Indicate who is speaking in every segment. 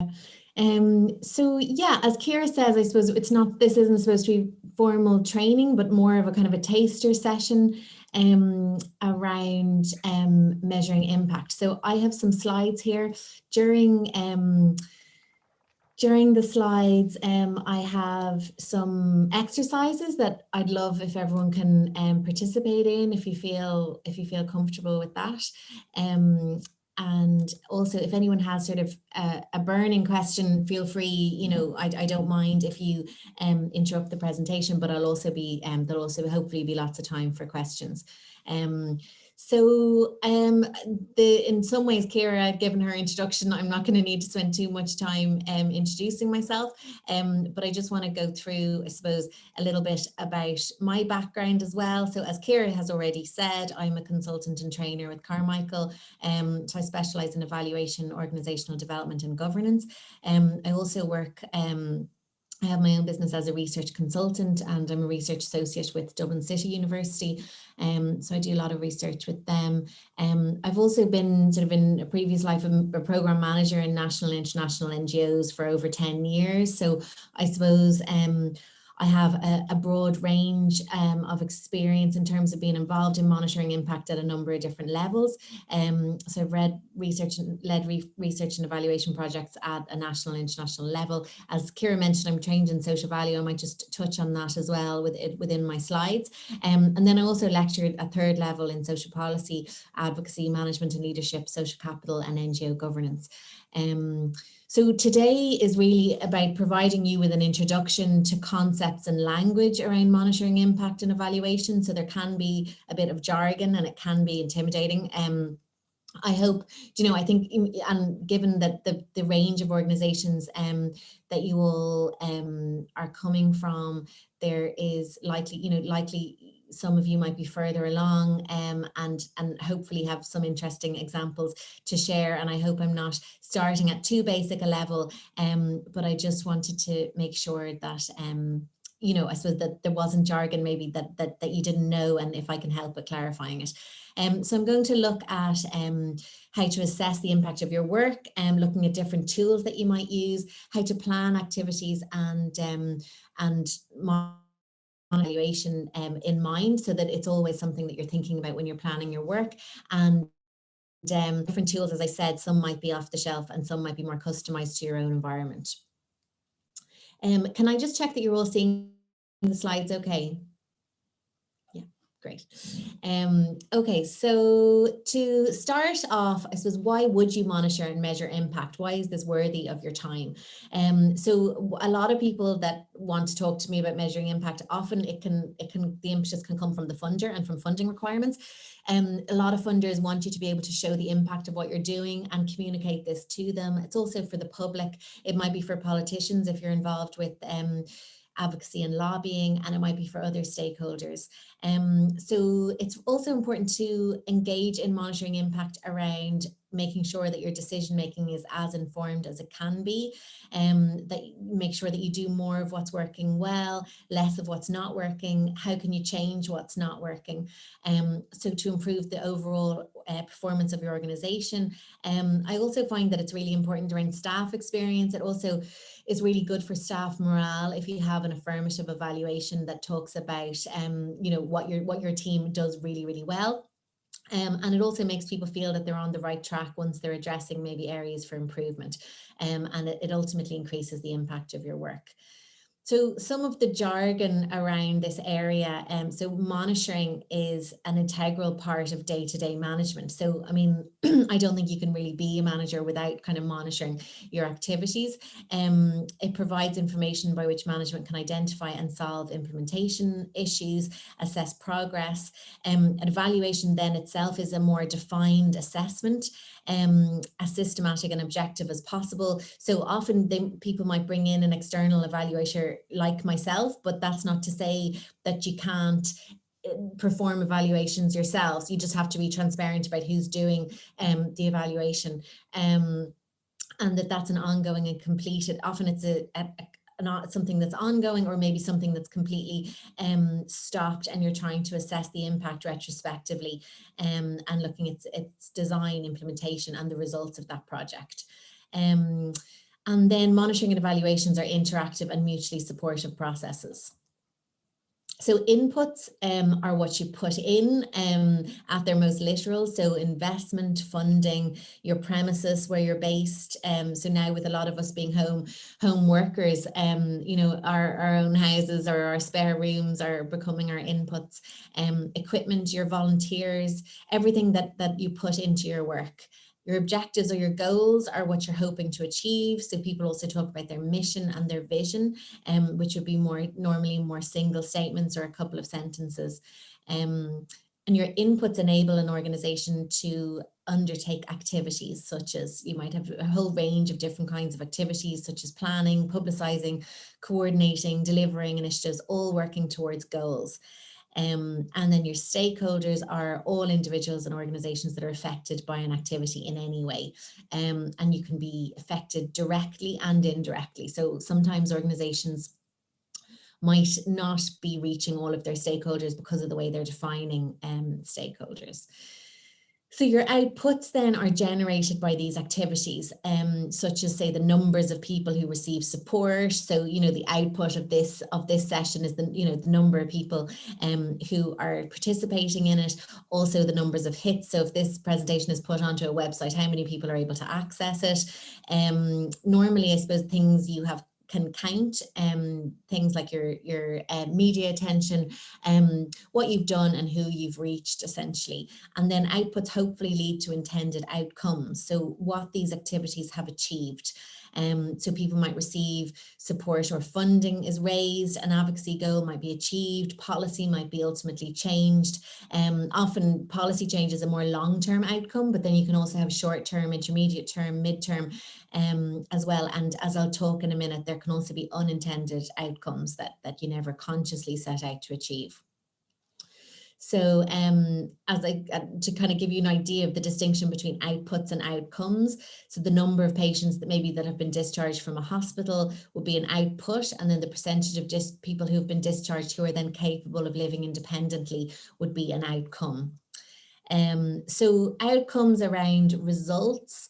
Speaker 1: So yeah, as Kira says, I suppose this isn't supposed to be formal training, but more of a kind of a taster session around measuring impact. So I have some slides here. During the slides, I have some exercises that I'd love if everyone can participate in, if you feel comfortable with that. And also, if anyone has sort of a burning question, feel free. I don't mind if you interrupt the presentation, but there'll also hopefully be lots of time for questions. So in some ways, Kira, given her introduction, I'm not going to need to spend too much time introducing myself, but I just want to go through, I suppose, a little bit about my background as well. So as Kira has already said, I'm a consultant and trainer with Carmichael, so I specialise in evaluation, organisational development and governance. I also work I have my own business as a research consultant, and I'm a research associate with Dublin City University. So I do a lot of research with them. I've also been sort of in a previous life a program manager in national and international NGOs for over 10 years. So I suppose I have a broad range of experience in terms of being involved in monitoring impact at a number of different levels. So I've led research and evaluation projects at a national and international level. As Kira mentioned, I'm trained in social value. I might just touch on that as well within my slides. And then I also lectured at third level in social policy, advocacy, management and leadership, social capital and NGO governance. So today is really about providing you with an introduction to concepts and language around monitoring impact and evaluation. So there can be a bit of jargon and it can be intimidating. I hope, I think, and given that the range of organizations that you all are coming from, there is likely some of you might be further along and hopefully have some interesting examples to share. And I hope I'm not starting at too basic a level, but I just wanted to make sure that I suppose that there wasn't jargon maybe that you didn't know, and if I can help with clarifying it. So I'm going to look at how to assess the impact of your work, looking at different tools that you might use, how to plan activities and evaluation in mind, so that it's always something that you're thinking about when you're planning your work. And different tools, as I said, some might be off the shelf and some might be more customized to your own environment. Can I just check that you're all seeing the slides okay? Yeah, great. Okay, so to start off, I suppose, why would you monitor and measure impact? Why is this worthy of your time? So a lot of people that want to talk to me about measuring impact, often the impetus can come from the funder and from funding requirements. A lot of funders want you to be able to show the impact of what you're doing and communicate this to them. It's also for the public. It might be for politicians if you're involved with advocacy and lobbying, and it might be for other stakeholders. So it's also important to engage in monitoring impact around making sure that your decision making is as informed as it can be, that you make sure that you do more of what's working well, less of what's not working. How can you change what's not working? So to improve the overall performance of your organization. I also find that it's really important around staff experience. It also is really good for staff morale if you have an affirmative evaluation that talks about what your team does really, really well. And it also makes people feel that they're on the right track once they're addressing maybe areas for improvement. And it ultimately increases the impact of your work. So some of the jargon around this area, so monitoring is an integral part of day-to-day management. So, I mean, I don't think you can really be a manager without kind of monitoring your activities. It provides information by which management can identify and solve implementation issues, assess progress. An evaluation then itself is a more defined assessment, as systematic and objective as possible. So often people might bring in an external evaluator like myself, but that's not to say that you can't perform evaluations yourselves. You just have to be transparent about who's doing the evaluation, and that's an ongoing and completed. Often it's not something that's ongoing, or maybe something that's completely stopped, and you're trying to assess the impact retrospectively, and looking at its design, implementation, and the results of that project. And then monitoring and evaluations are interactive and mutually supportive processes. So inputs are what you put in at their most literal. So investment, funding, your premises where you're based. So now with a lot of us being home workers, you know, our own houses or our spare rooms are becoming our inputs. Equipment, your volunteers, everything that you put into your work. Your objectives or your goals are what you're hoping to achieve. So people also talk about their mission and their vision, which would be normally more single statements or a couple of sentences. And your inputs enable an organization to undertake activities, such as you might have a whole range of different kinds of activities, such as planning, publicizing, coordinating, delivering initiatives, all working towards goals. And then your stakeholders are all individuals and organizations that are affected by an activity in any way. And you can be affected directly and indirectly. So sometimes organizations might not be reaching all of their stakeholders because of the way they're defining stakeholders. So your outputs then are generated by these activities, such as say the numbers of people who receive support. So, you know, the output of this session is the number of people who are participating in it. Also the numbers of hits. So if this presentation is put onto a website, how many people are able to access it? Normally, I suppose things you can count, things like your media attention, what you've done and who you've reached essentially. And then outputs hopefully lead to intended outcomes. So what these activities have achieved. So people might receive support or funding is raised, an advocacy goal might be achieved, policy might be ultimately changed. Often policy change is a more long-term outcome, but then you can also have short-term, intermediate term, mid-term as well. And as I'll talk in a minute, there can also be unintended outcomes that you never consciously set out to achieve. So to kind of give you an idea of the distinction between outputs and outcomes, so the number of patients that have been discharged from a hospital would be an output, and then the percentage of people who have been discharged who are then capable of living independently would be an outcome. So outcomes around results.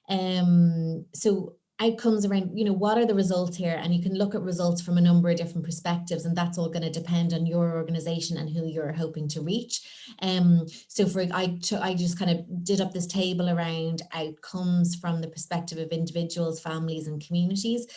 Speaker 1: So outcomes around, what are the results here? And you can look at results from a number of different perspectives, and that's all going to depend on your organization and who you're hoping to reach. So I just kind of did up this table around outcomes from the perspective of individuals, families, and communities.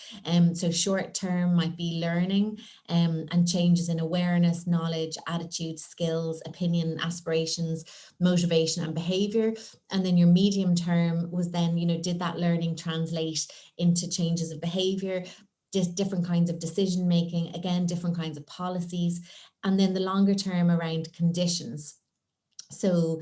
Speaker 1: So short term might be learning and changes in awareness, knowledge, attitude, skills, opinion, aspirations, motivation, and behavior. And then your medium term was then, did that learning translate into changes of behavior, different kinds of decision making, again, different kinds of policies. And then the longer term around conditions. So,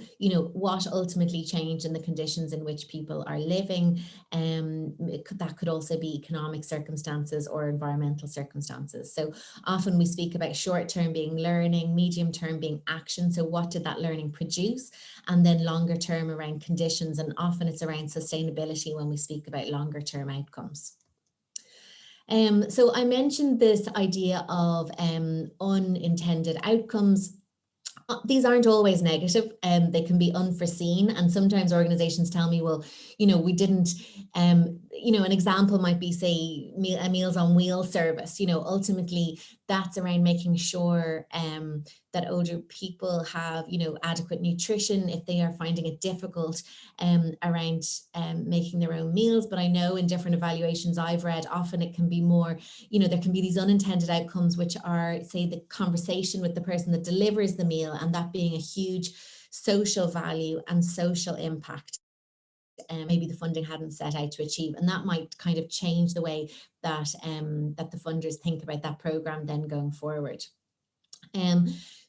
Speaker 1: what ultimately changed in the conditions in which people are living. That could also be economic circumstances or environmental circumstances. So often we speak about short term being learning, medium term being action. So what did that learning produce? And then longer term around conditions. And often it's around sustainability when we speak about longer term outcomes. So I mentioned this idea of unintended outcomes. These aren't always negative, and they can be unforeseen. And sometimes organizations tell me, well, we didn't, an example might be, say, a Meals on Wheels service. Ultimately that's around making sure that older people have, adequate nutrition if they are finding it difficult around making their own meals. But I know in different evaluations I've read, often it can be more, there can be these unintended outcomes, which are, say, the conversation with the person that delivers the meal, and that being a huge social value and social impact. Maybe the funding hadn't set out to achieve, and that might kind of change the way that that the funders think about that program then going forward.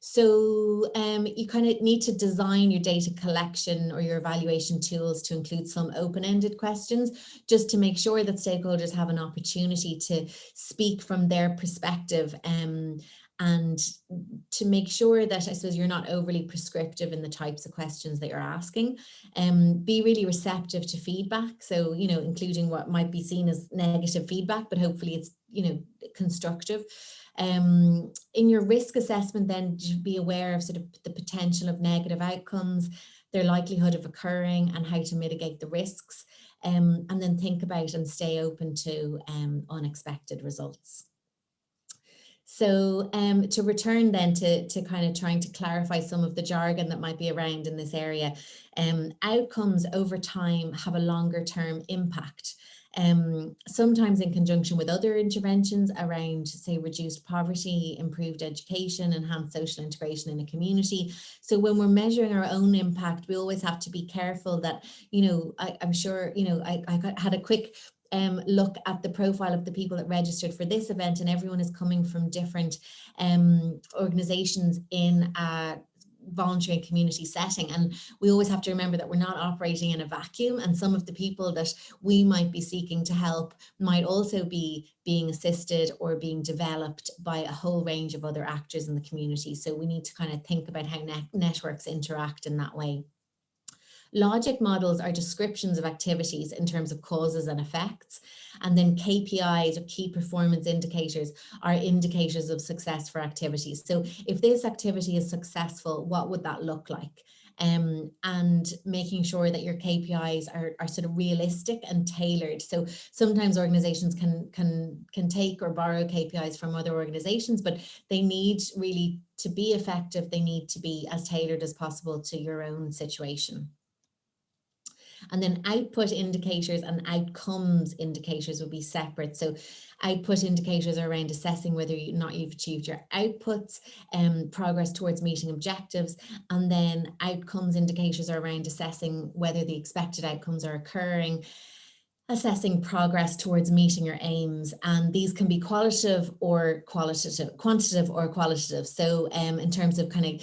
Speaker 1: So you kind of need to design your data collection or your evaluation tools to include some open-ended questions, just to make sure that stakeholders have an opportunity to speak from their perspective, and to make sure that, I suppose, you're not overly prescriptive in the types of questions that you're asking. Be really receptive to feedback. So, including what might be seen as negative feedback, but hopefully it's, constructive. In your risk assessment, then, to be aware of sort of the potential of negative outcomes, their likelihood of occurring, and how to mitigate the risks. and then think about and stay open to unexpected results. So to return then to kind of trying to clarify some of the jargon that might be around in this area, outcomes over time have a longer term impact. Sometimes in conjunction with other interventions around, say, reduced poverty, improved education, enhanced social integration in a community. So when we're measuring our own impact, we always have to be careful that, I'm sure, I had a quick look at the profile of the people that registered for this event, and everyone is coming from different organizations in a voluntary and community setting, and we always have to remember that we're not operating in a vacuum, and some of the people that we might be seeking to help might also be being assisted or being developed by a whole range of other actors in the community. So we need to kind of think about how networks interact in that way. Logic models are descriptions of activities in terms of causes and effects. And then KPIs, or key performance indicators, are indicators of success for activities. So if this activity is successful, what would that look like? And making sure that your KPIs are sort of realistic and tailored. So sometimes organizations can take or borrow KPIs from other organizations, but they need really to be effective. They need to be as tailored as possible to your own situation. And then output indicators and outcomes indicators will be separate. So output indicators are around assessing whether or not you've achieved your outputs, progress towards meeting objectives. And then outcomes indicators are around assessing whether the expected outcomes are occurring, assessing progress towards meeting your aims, and these can be quantitative or qualitative. So in terms of kind of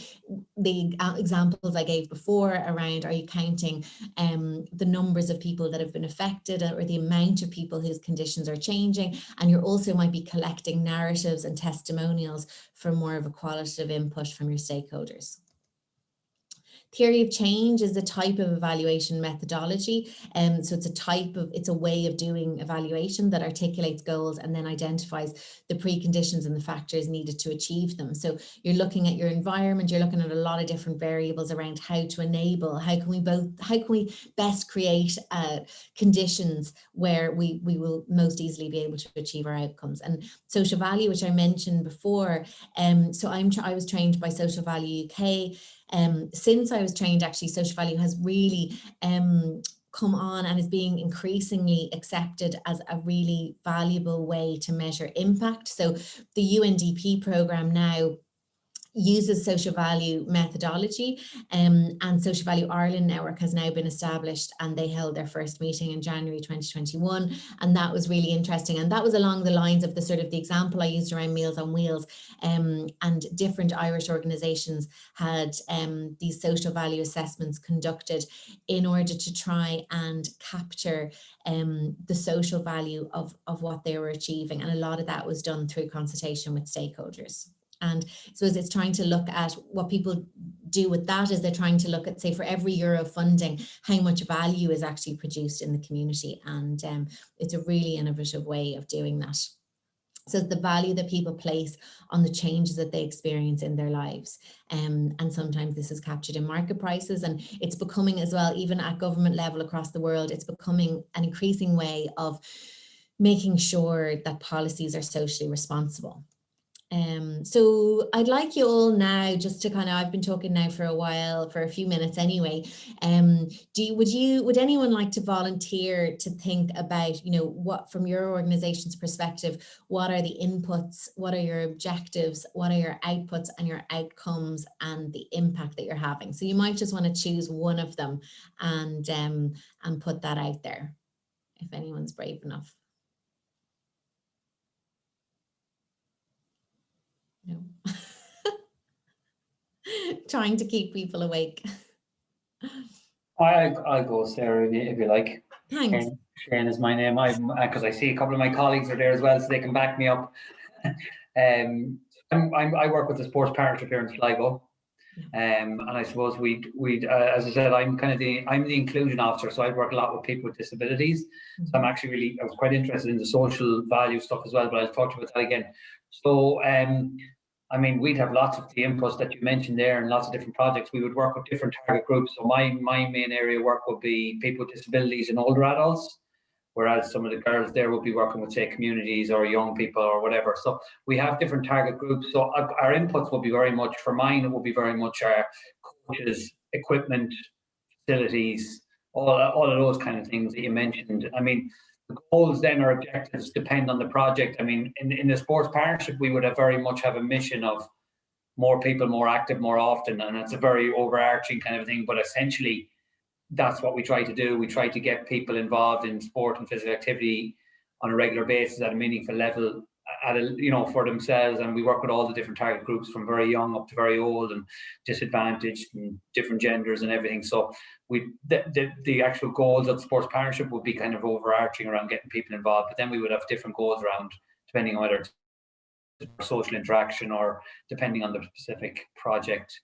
Speaker 1: the examples I gave before around, are you counting the numbers of people that have been affected or the amount of people whose conditions are changing, and you also might be collecting narratives and testimonials for more of a qualitative input from your stakeholders. Theory of change is a type of evaluation methodology. So it's a way of doing evaluation that articulates goals and then identifies the preconditions and the factors needed to achieve them. So you're looking at your environment, you're looking at a lot of different variables around how to enable, how can we best create conditions where we will most easily be able to achieve our outcomes. And social value, which I mentioned before, so I was trained by Social Value UK. Since I was trained, actually, social value has really come on and is being increasingly accepted as a really valuable way to measure impact. So the UNDP program now uses social value methodology, and Social Value Ireland Network has now been established, and they held their first meeting in January 2021, and that was really interesting. And that was along the lines of the sort of the example I used around Meals on Wheels, and different Irish organisations had these social value assessments conducted in order to try and capture the social value of what they were achieving, and a lot of that was done through consultation with stakeholders. And so as it's trying to look at what people do with that, is they're trying to look at, say, for every euro of funding, how much value is actually produced in the community. And it's a really innovative way of doing that. So the value that people place on the changes that they experience in their lives. And sometimes this is captured in market prices, and it's becoming as well, even at government level across the world, it's becoming an increasing way of making sure that policies are socially responsible. So I'd like you all now just to kind of, I've been talking now for a while, for a few minutes anyway. Would anyone like to volunteer to think about, what from your organization's perspective, what are the inputs, what are your objectives, what are your outputs and your outcomes and the impact that you're having? So you might just want to choose one of them and put that out there, if anyone's brave enough. No. Trying to keep people awake.
Speaker 2: I'll go, Sarah, if you like.
Speaker 1: Thanks.
Speaker 2: Shane is my name. Because I see a couple of my colleagues are there as well, so they can back me up. I work with the sports partnership here in Sligo, and I suppose we as I said, I'm the inclusion officer, so I work a lot with people with disabilities. Mm-hmm. So I was quite interested in the social value stuff as well, but I'll talk to you about that again. So I mean, we'd have lots of the inputs that you mentioned there and lots of different projects. We would work with different target groups. So my main area of work would be people with disabilities and older adults, whereas some of the girls there would be working with, say, communities or young people or whatever. So we have different target groups. So our inputs will be very much, for mine, it will be very much our coaches, equipment, facilities, all of those kind of things that you mentioned. I mean, the goals then or objectives depend on the project. I mean, in the sports partnership, we would very much have a mission of more people, more active, more often, and it's a very overarching kind of thing. But essentially, that's what we try to do. We try to get people involved in sport and physical activity on a regular basis at a meaningful level, for themselves. And we work with all the different target groups from very young up to very old and disadvantaged and different genders and everything. So the actual goals of the sports partnership would be kind of overarching around getting people involved, but then we would have different goals around, depending on whether it's social interaction or depending on the specific project.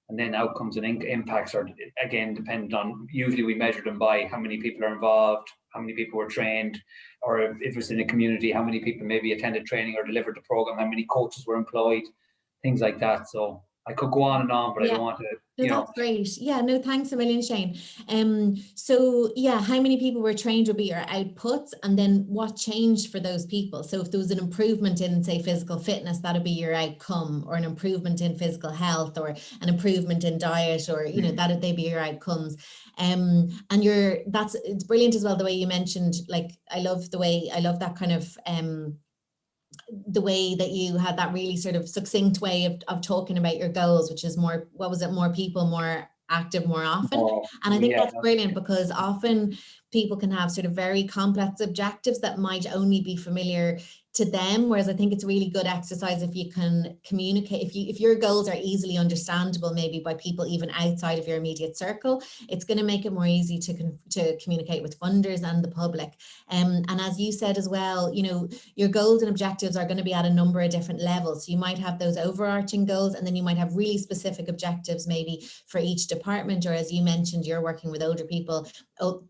Speaker 2: And then outcomes and impacts are, again, dependent on, usually we measure them by how many people are involved, how many people were trained, or if it's in a community, how many people maybe attended training or delivered the program, how many coaches were employed, things like that. So I could go on and on, but I don't want to.
Speaker 1: That's great. Yeah, no, thanks a million, Shane. So yeah, how many people were trained would be your outputs, and then what changed for those people? So if there was an improvement in, say, physical fitness, that'd be your outcome, or an improvement in physical health, or an improvement in diet, or that'd be your outcomes. And it's brilliant as well, the way you mentioned, like, I love that kind of the way that you had that really sort of succinct way of talking about your goals, which is more, what was it, more people, more active, more often. And I think that's brilliant, because often people can have sort of very complex objectives that might only be familiar to them, whereas I think it's a really good exercise if you can communicate, if your goals are easily understandable maybe by people even outside of your immediate circle, it's going to make it more easy to communicate with funders and the public. And as you said as well, your goals and objectives are going to be at a number of different levels. So you might have those overarching goals, and then you might have really specific objectives maybe for each department, or as you mentioned, you're working with older people,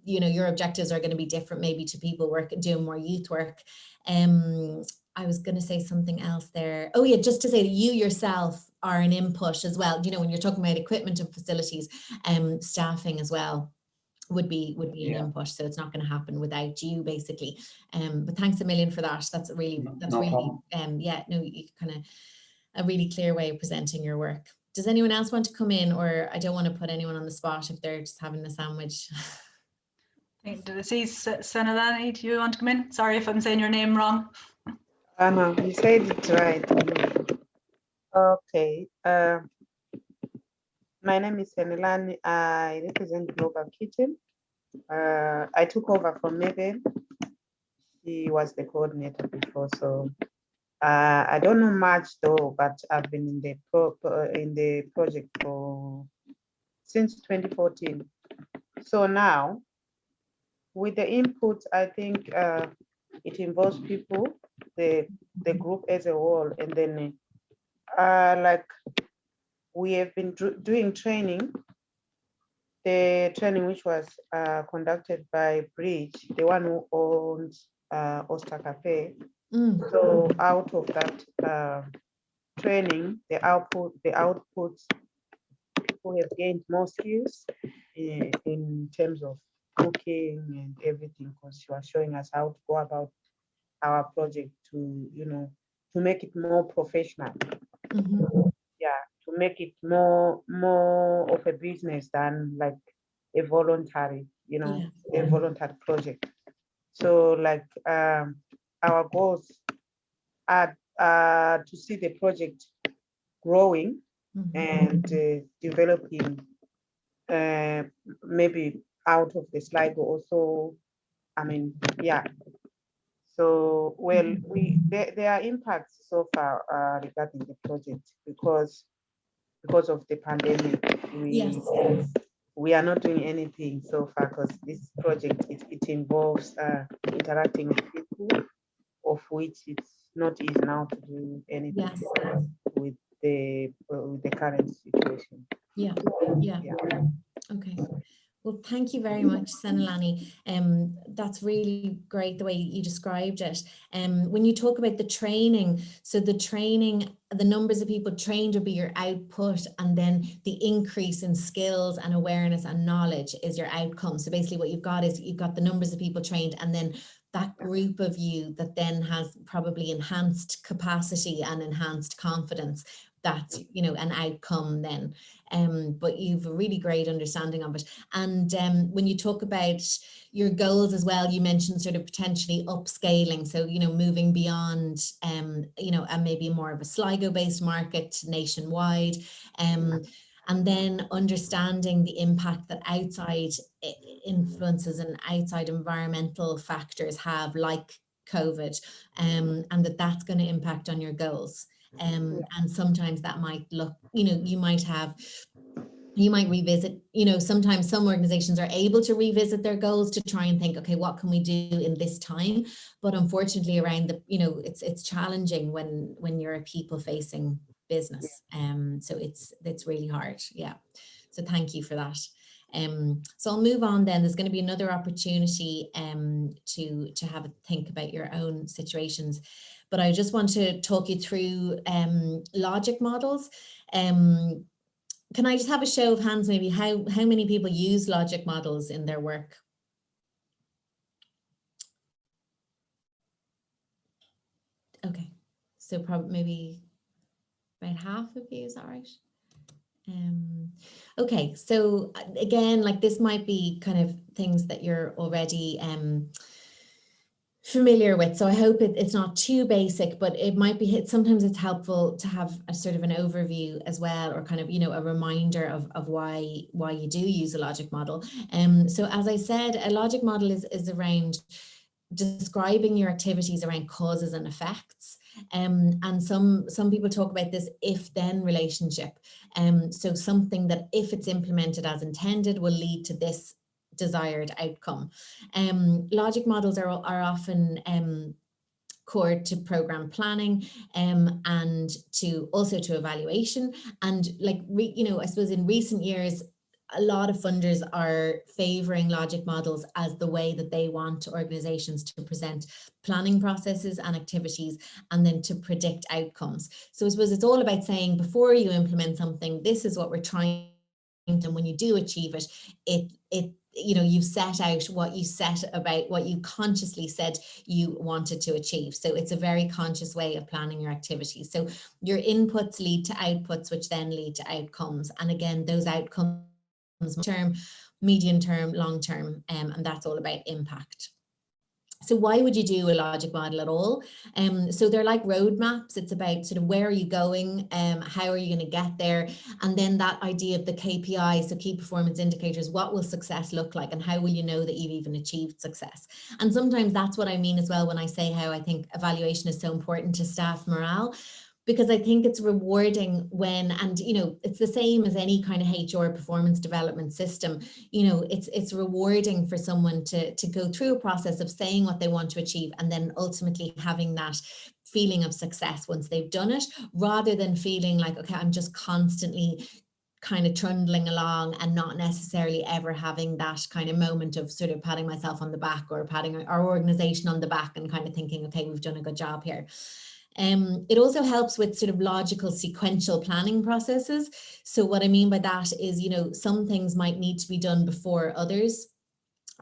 Speaker 1: your objectives are going to be different maybe to people doing more youth work. I was going to say something else there. Oh yeah, just to say that you yourself are an input as well. When you're talking about equipment and facilities, staffing as well would be an input. So it's not going to happen without you, basically. But thanks a million for that. That's really you kind of a really clear way of presenting your work. Does anyone else want to come in, or I don't want to put anyone on the spot if they're just having a sandwich?
Speaker 3: Did I see Senelani, do you want to come in? Sorry if I'm saying your name wrong.
Speaker 4: No, you said it right. Okay. My name is Senelani. I represent Global Kitchen. I took over from Megan. She was the coordinator before, so I don't know much though, but I've been in the project since 2014. So now, with the input, I think it involves people, the group as a whole, and then like we have been doing training, the training which was conducted by Bridge, the one who owns Oyster Cafe. So out of that training, the outputs, people have gained more skills in terms of cooking and everything, because she was showing us how to go about our project to make it more professional. Yeah, to make it more of a business than like a voluntary, a voluntary project. So like our goals are to see the project growing and developing maybe out of the Sligo also. I mean, yeah. So, well, there are impacts so far regarding the project because of the pandemic. We are not doing anything so far because this project it involves interacting with people, of which it's not easy now to do anything with the current situation.
Speaker 1: Yeah. Okay. Well, thank you very much, Senelani. That's really great the way you described it. When you talk about the training, so the training, the numbers of people trained would be your output, and then the increase in skills and awareness and knowledge is your outcome. So basically what you've got is you've got the numbers of people trained, and then that group of you that then has probably enhanced capacity and enhanced confidence. That's, you know, an outcome then. But you've a really great understanding of it. And when you talk about your goals as well, you mentioned sort of potentially upscaling. So, you know, moving beyond, you know, and maybe more of a Sligo based market nationwide. And then understanding the impact that outside influences and outside environmental factors have, like COVID, and that's going to impact on your goals. And sometimes that might look, you know, you might revisit, you know, sometimes some organizations are able to revisit their goals to try and think, okay, what can we do in this time? But unfortunately around the, you know, it's challenging when you're a people facing business. So it's really hard. Yeah. So thank you for that. So I'll move on then. There's going to be another opportunity to have a think about your own situations. But I just want to talk you through logic models. Can I just have a show of hands, maybe how many people use logic models in their work? Okay, so probably maybe about half of you, is that right? Okay, so again, like this might be kind of things that you're already familiar with. So I hope it's not too basic, but it might be, sometimes it's helpful to have a sort of an overview as well, or kind of, you know, a reminder of why you do use a logic model. So as I said, a logic model is around describing your activities around causes and effects. And some people talk about this if-then relationship. So something that if it's implemented as intended will lead to this desired outcome. Logic models are often core to program planning and to evaluation. And like, you know, I suppose in recent years, a lot of funders are favoring logic models as the way that they want organizations to present planning processes and activities, and then to predict outcomes. So I suppose it's all about saying, before you implement something, this is what we're trying, and when you do achieve it, you know, you've set out what you consciously said you wanted to achieve. So it's a very conscious way of planning your activities. So your inputs lead to outputs, which then lead to outcomes. And again, those outcomes, term, medium term, long term, and that's all about impact. So why would you do a logic model at all? So they're like roadmaps. It's about sort of where are you going, how are you going to get there? And then that idea of the KPIs, so key performance indicators, what will success look like, and how will you know that you've even achieved success? And sometimes that's what I mean as well when I say how I think evaluation is so important to staff morale, because I think it's rewarding when, and you know, it's the same as any kind of HR performance development system. You know, it's rewarding for someone to go through a process of saying what they want to achieve, and then ultimately having that feeling of success once they've done it, rather than feeling like, okay, I'm just constantly kind of trundling along and not necessarily ever having that kind of moment of sort of patting myself on the back, or patting our organization on the back, and kind of thinking, okay, we've done a good job here. It also helps with sort of logical sequential planning processes. So what I mean by that is, you know, some things might need to be done before others.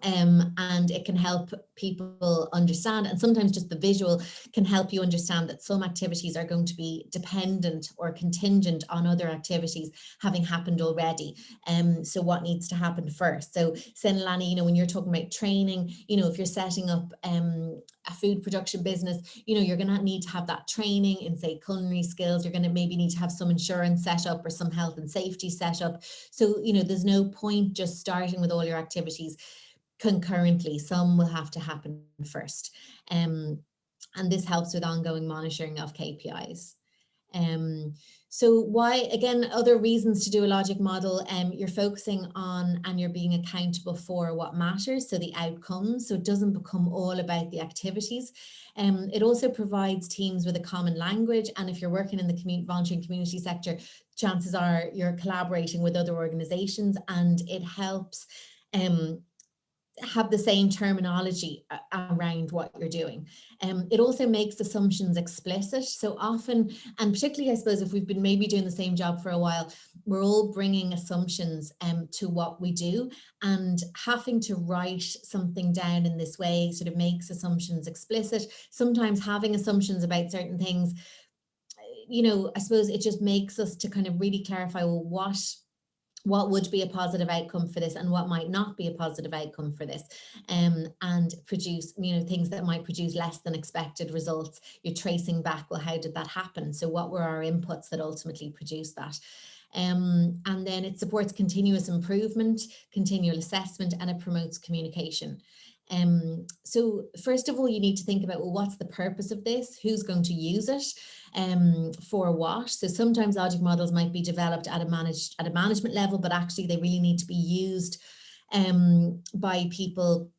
Speaker 1: And it can help people understand, and sometimes just the visual can help you understand that some activities are going to be dependent or contingent on other activities having happened already. So what needs to happen first? So Senelani, you know, when you're talking about training, you know, if you're setting up a food production business, you know, you're going to need to have that training in, say, culinary skills. You're going to maybe need to have some insurance set up or some health and safety set up. So, you know, there's no point just starting with all your activities concurrently. Some will have to happen first. And this helps with ongoing monitoring of KPIs. So why, again, other reasons to do a logic model, you're focusing on and you're being accountable for what matters, so the outcomes, so it doesn't become all about the activities. It also provides teams with a common language, and if you're working in the voluntary and community sector, chances are you're collaborating with other organizations, and it helps have the same terminology around what you're doing. It also makes assumptions explicit. So often, and particularly, I suppose, if we've been maybe doing the same job for a while, we're all bringing assumptions to what we do, and having to write something down in this way sort of makes assumptions explicit. Sometimes having assumptions about certain things, I suppose it just makes us to kind of really clarify, well, what would be a positive outcome for this and what might not be a positive outcome for this, and produce, things that might produce less than expected results. You're tracing back, well, how did that happen? So what were our inputs that ultimately produced that? And then it supports continuous improvement, continual assessment, and it promotes communication. So first of all, you need to think about, well, what's the purpose of this? Who's going to use it? For what? So sometimes logic models might be developed at a management level, but actually they really need to be used by people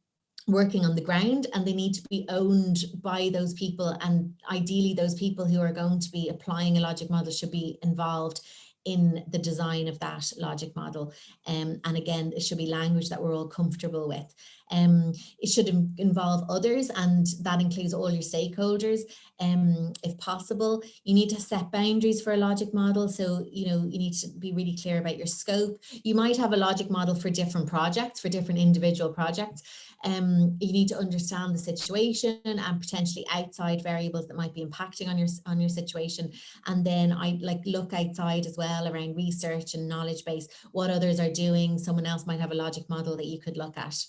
Speaker 1: working on the ground, and they need to be owned by those people. And ideally, those people who are going to be applying a logic model should be involved in the design of that logic model. And again, it should be language that we're all comfortable with. It should involve others, and that includes all your stakeholders. If possible, you need to set boundaries for a logic model. So, you need to be really clear about your scope. You might have a logic model for different projects, for different individual projects. You need to understand the situation and potentially outside variables that might be impacting on your situation. And then I look outside as well around research and knowledge base, what others are doing. Someone else might have a logic model that you could look at.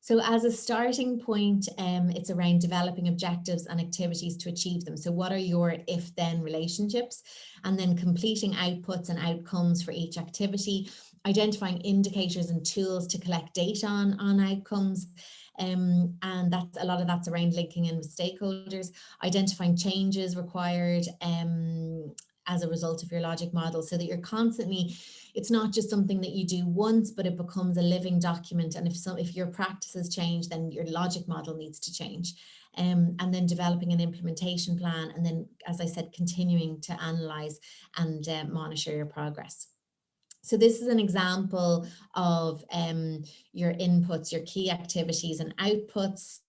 Speaker 1: So as a starting point, it's around developing objectives and activities to achieve them. So what are your if-then relationships? And then completing outputs and outcomes for each activity, identifying indicators and tools to collect data on outcomes. And a lot of that's around linking in with stakeholders, identifying changes required as a result of your logic model, so that you're constantly, it's not just something that you do once, but it becomes a living document. And if your practices change, then your logic model needs to change. And then developing an implementation plan, and then, as I said, continuing to analyze and monitor your progress. So this is an example of your inputs, your key activities and outputs,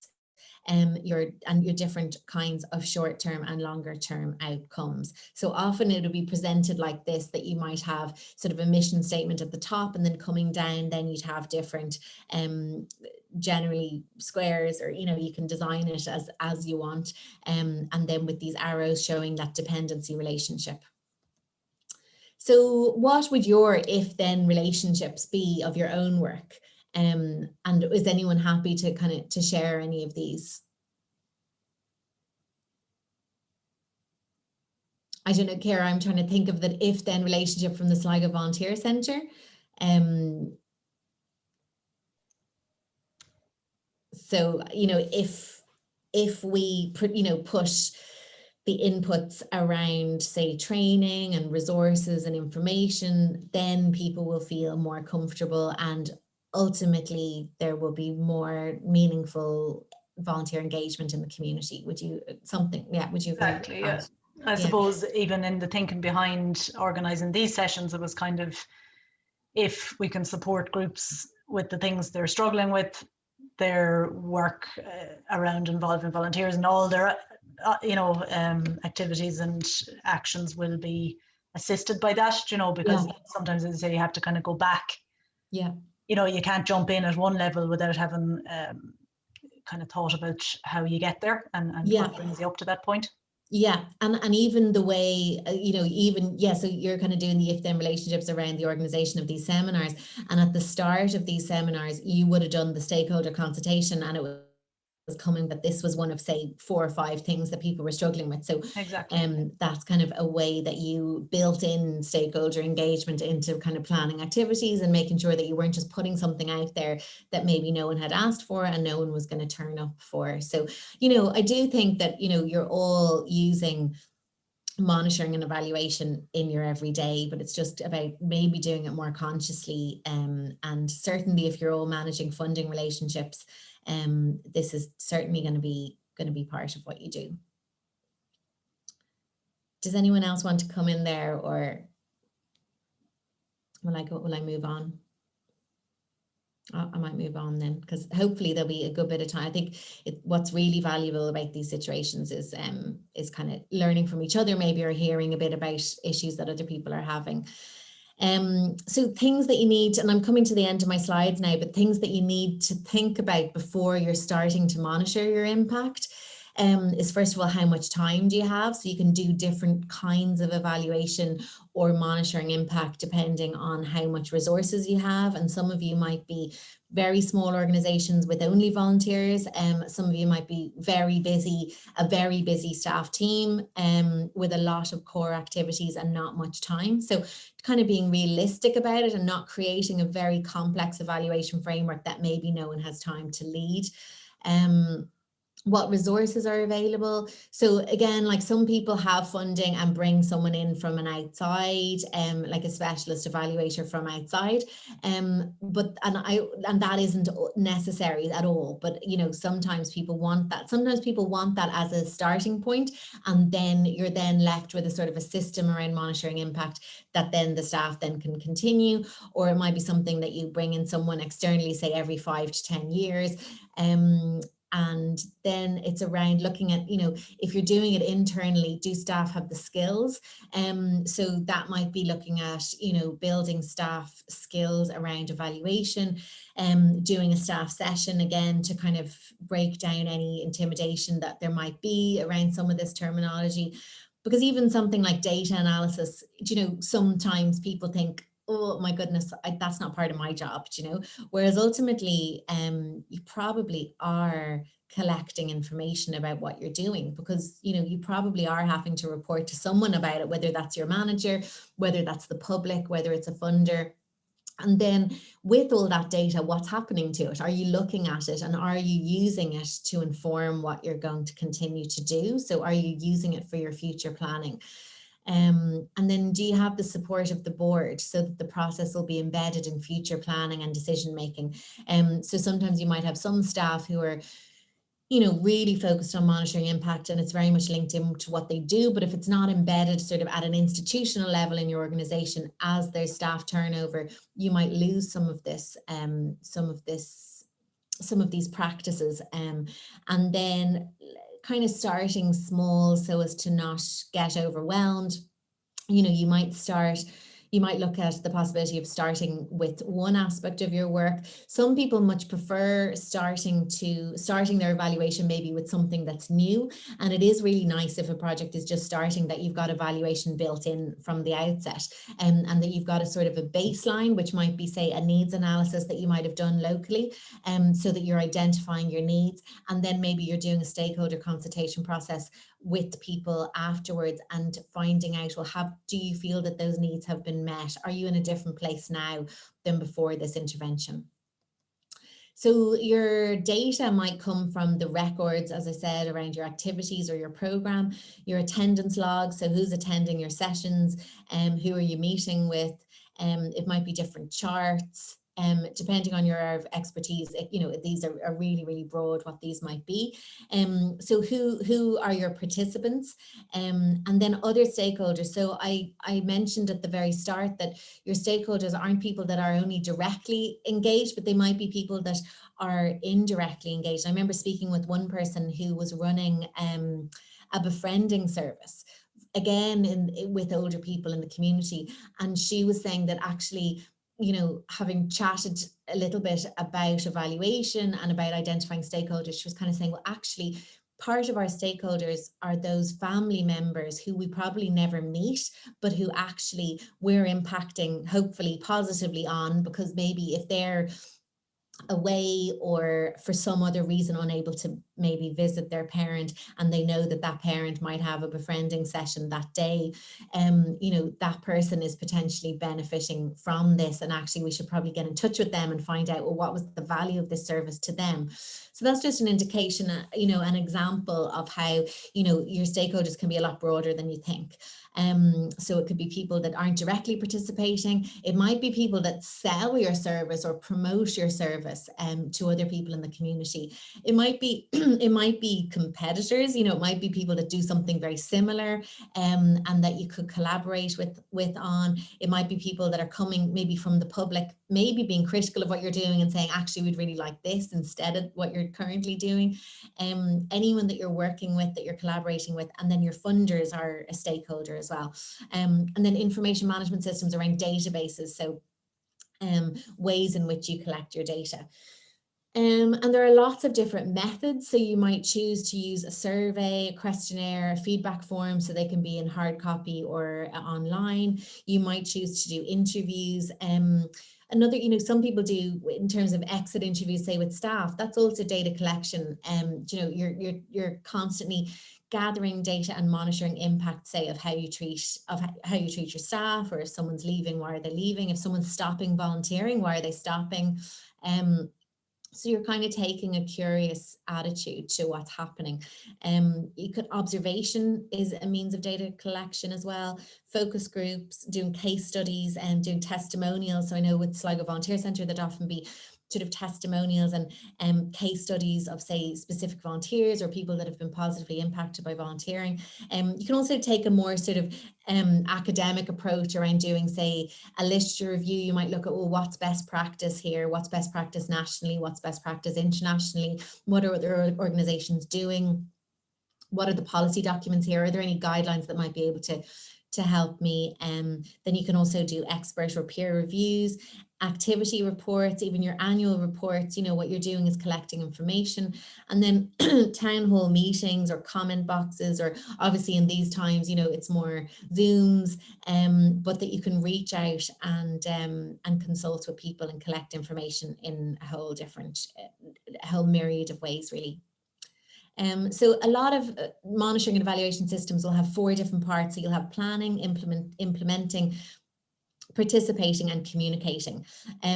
Speaker 1: your different kinds of short-term and longer-term outcomes. So often it'll be presented like this, that you might have sort of a mission statement at the top, and then coming down, then you'd have different generally squares, or you can design it as you want, and then with these arrows showing that dependency relationship. So what would your if-then relationships be of your own work? And is anyone happy to share any of these? I don't know, Kara, I'm trying to think of the if-then relationship from the Sligo Volunteer Centre. So, if we push the inputs around, say, training and resources and information, then people will feel more comfortable, and ultimately there will be more meaningful volunteer engagement in the community. Would you agree?
Speaker 3: Exactly, yeah. I suppose even in the thinking behind organising these sessions, it was kind of, if we can support groups with the things they're struggling with, their work around involving volunteers and all their activities and actions will be assisted by that, because sometimes, as I say, you have to kind of go back.
Speaker 1: Yeah.
Speaker 3: You can't jump in at one level without having kind of thought about how you get there and what brings you up to that point.
Speaker 1: Yeah, and even the way, so you're kind of doing the if-then relationships around the organisation of these seminars. And at the start of these seminars, you would have done the stakeholder consultation, and it was coming that this was one of, say, 4 or 5 things that people were struggling with. So
Speaker 3: exactly,
Speaker 1: that's kind of a way that you built in stakeholder engagement into kind of planning activities, and making sure that you weren't just putting something out there that maybe no one had asked for and no one was going to turn up for. So, I do think that, you're all using monitoring and evaluation in your everyday, but it's just about maybe doing it more consciously. And certainly if you're all managing funding relationships, this is certainly going to be part of what you do. Does anyone else want to come in there, or will I move on? I might move on then, because hopefully there'll be a good bit of time. I think what's really valuable about these situations is kind of learning from each other, maybe, or hearing a bit about issues that other people are having. So things that you need, and I'm coming to the end of my slides now, but things that you need to think about before you're starting to monitor your impact is, first of all, how much time do you have? So you can do different kinds of evaluation or monitoring impact depending on how much resources you have. And some of you might be very small organizations with only volunteers. Some of you might be a very busy staff team with a lot of core activities and not much time. So kind of being realistic about it and not creating a very complex evaluation framework that maybe no one has time to lead. What resources are available. So again, like, some people have funding and bring someone in from an outside, like a specialist evaluator from outside, but that isn't necessary at all. But you know, sometimes people want that. Sometimes people want that as a starting point, and then you're then left with a sort of a system around monitoring impact that then the staff then can continue. Or it might be something that you bring in someone externally, say every 5 to 10 years. And then it's around looking at, you know, if you're doing it internally, do staff have the skills? So that might be looking at, you know, building staff skills around evaluation, doing a staff session again to kind of break down any intimidation that there might be around some of this terminology. Because even something like data analysis, you know, sometimes people think, oh my goodness, that's not part of my job, you know, whereas ultimately you probably are collecting information about what you're doing, because you know, you probably are having to report to someone about it, whether that's your manager, whether that's the public, whether it's a funder. And then with all that data, what's happening to it? Are you looking at it, and are you using it to inform what you're going to continue to do? So are you using it for your future planning? And then, do you have the support of the board so that the process will be embedded in future planning and decision making? So sometimes you might have some staff who are, you know, really focused on monitoring impact, and it's very much linked into what they do. But if it's not embedded sort of at an institutional level in your organization, as there's staff turnover, you might lose some of these practices. And then kind of starting small so as to not get overwhelmed. You know, you might look at the possibility of starting with one aspect of your work. Some people much prefer starting their evaluation maybe with something that's new. And it is really nice if a project is just starting that you've got evaluation built in from the outset, and that you've got a sort of a baseline, which might be, say, a needs analysis that you might have done locally, so that you're identifying your needs. And then maybe you're doing a stakeholder consultation process with people afterwards and finding out, well, do you feel that those needs have been met? Are you in a different place now than before this intervention? So your data might come from the records, as I said, around your activities or your program, your attendance logs. So who's attending your sessions, who are you meeting with? It might be different charts. Depending on your expertise, you know, these are really, really broad what these might be. So who are your participants? And then other stakeholders. So I mentioned at the very start that your stakeholders aren't people that are only directly engaged, but they might be people that are indirectly engaged. I remember speaking with one person who was running a befriending service, again, with older people in the community. And she was saying that actually, you know, having chatted a little bit about evaluation and about identifying stakeholders, she was kind of saying, well, actually, part of our stakeholders are those family members who we probably never meet, but who actually we're impacting hopefully positively on, because maybe if they're away or for some other reason unable to maybe visit their parent, and they know that that parent might have a befriending session that day, you know, that person is potentially benefiting from this, and actually we should probably get in touch with them and find out, well, what was the value of this service to them. So that's just an indication, you know, an example of how, you know, your stakeholders can be a lot broader than you think. So it could be people that aren't directly participating. It might be people that sell your service or promote your service to other people in the community. It might be it might be competitors, you know, it might be people that do something very similar, and that you could collaborate with on. It might be people that are coming maybe from the public, maybe being critical of what you're doing and saying, actually, we'd really like this instead of what you're currently doing. Anyone that you're working with, that you're collaborating with, and then your funders are a stakeholder as well. And then information management systems around databases, so ways in which you collect your data. And there are lots of different methods. So you might choose to use a survey, a questionnaire, a feedback form, so they can be in hard copy or online. You might choose to do interviews. Another, you know, some people do in terms of exit interviews, say with staff, that's also data collection. You know, you're constantly gathering data and monitoring impact, say, of how you treat your staff, or if someone's leaving, why are they leaving? If someone's stopping volunteering, why are they stopping? So you're kind of taking a curious attitude to what's happening. Observation is a means of data collection as well. Focus groups, doing case studies and doing testimonials. So I know with Sligo Volunteer Centre, that often be sort of testimonials and case studies of, say, specific volunteers or people that have been positively impacted by volunteering. You can also take a more sort of academic approach around doing, say, a literature review. You might look at, well, what's best practice here? What's best practice nationally? What's best practice internationally? What are other organizations doing? What are the policy documents here? Are there any guidelines that might be able to help me? Then you can also do expert or peer reviews, activity reports, even your annual reports. You know, what you're doing is collecting information. And then town hall meetings or comment boxes, or obviously in these times, you know, it's more Zooms, but that you can reach out and consult with people and collect information in a whole myriad of ways, really. So a lot of monitoring and evaluation systems will have 4 different parts. So you'll have planning, implementing, participating, and communicating.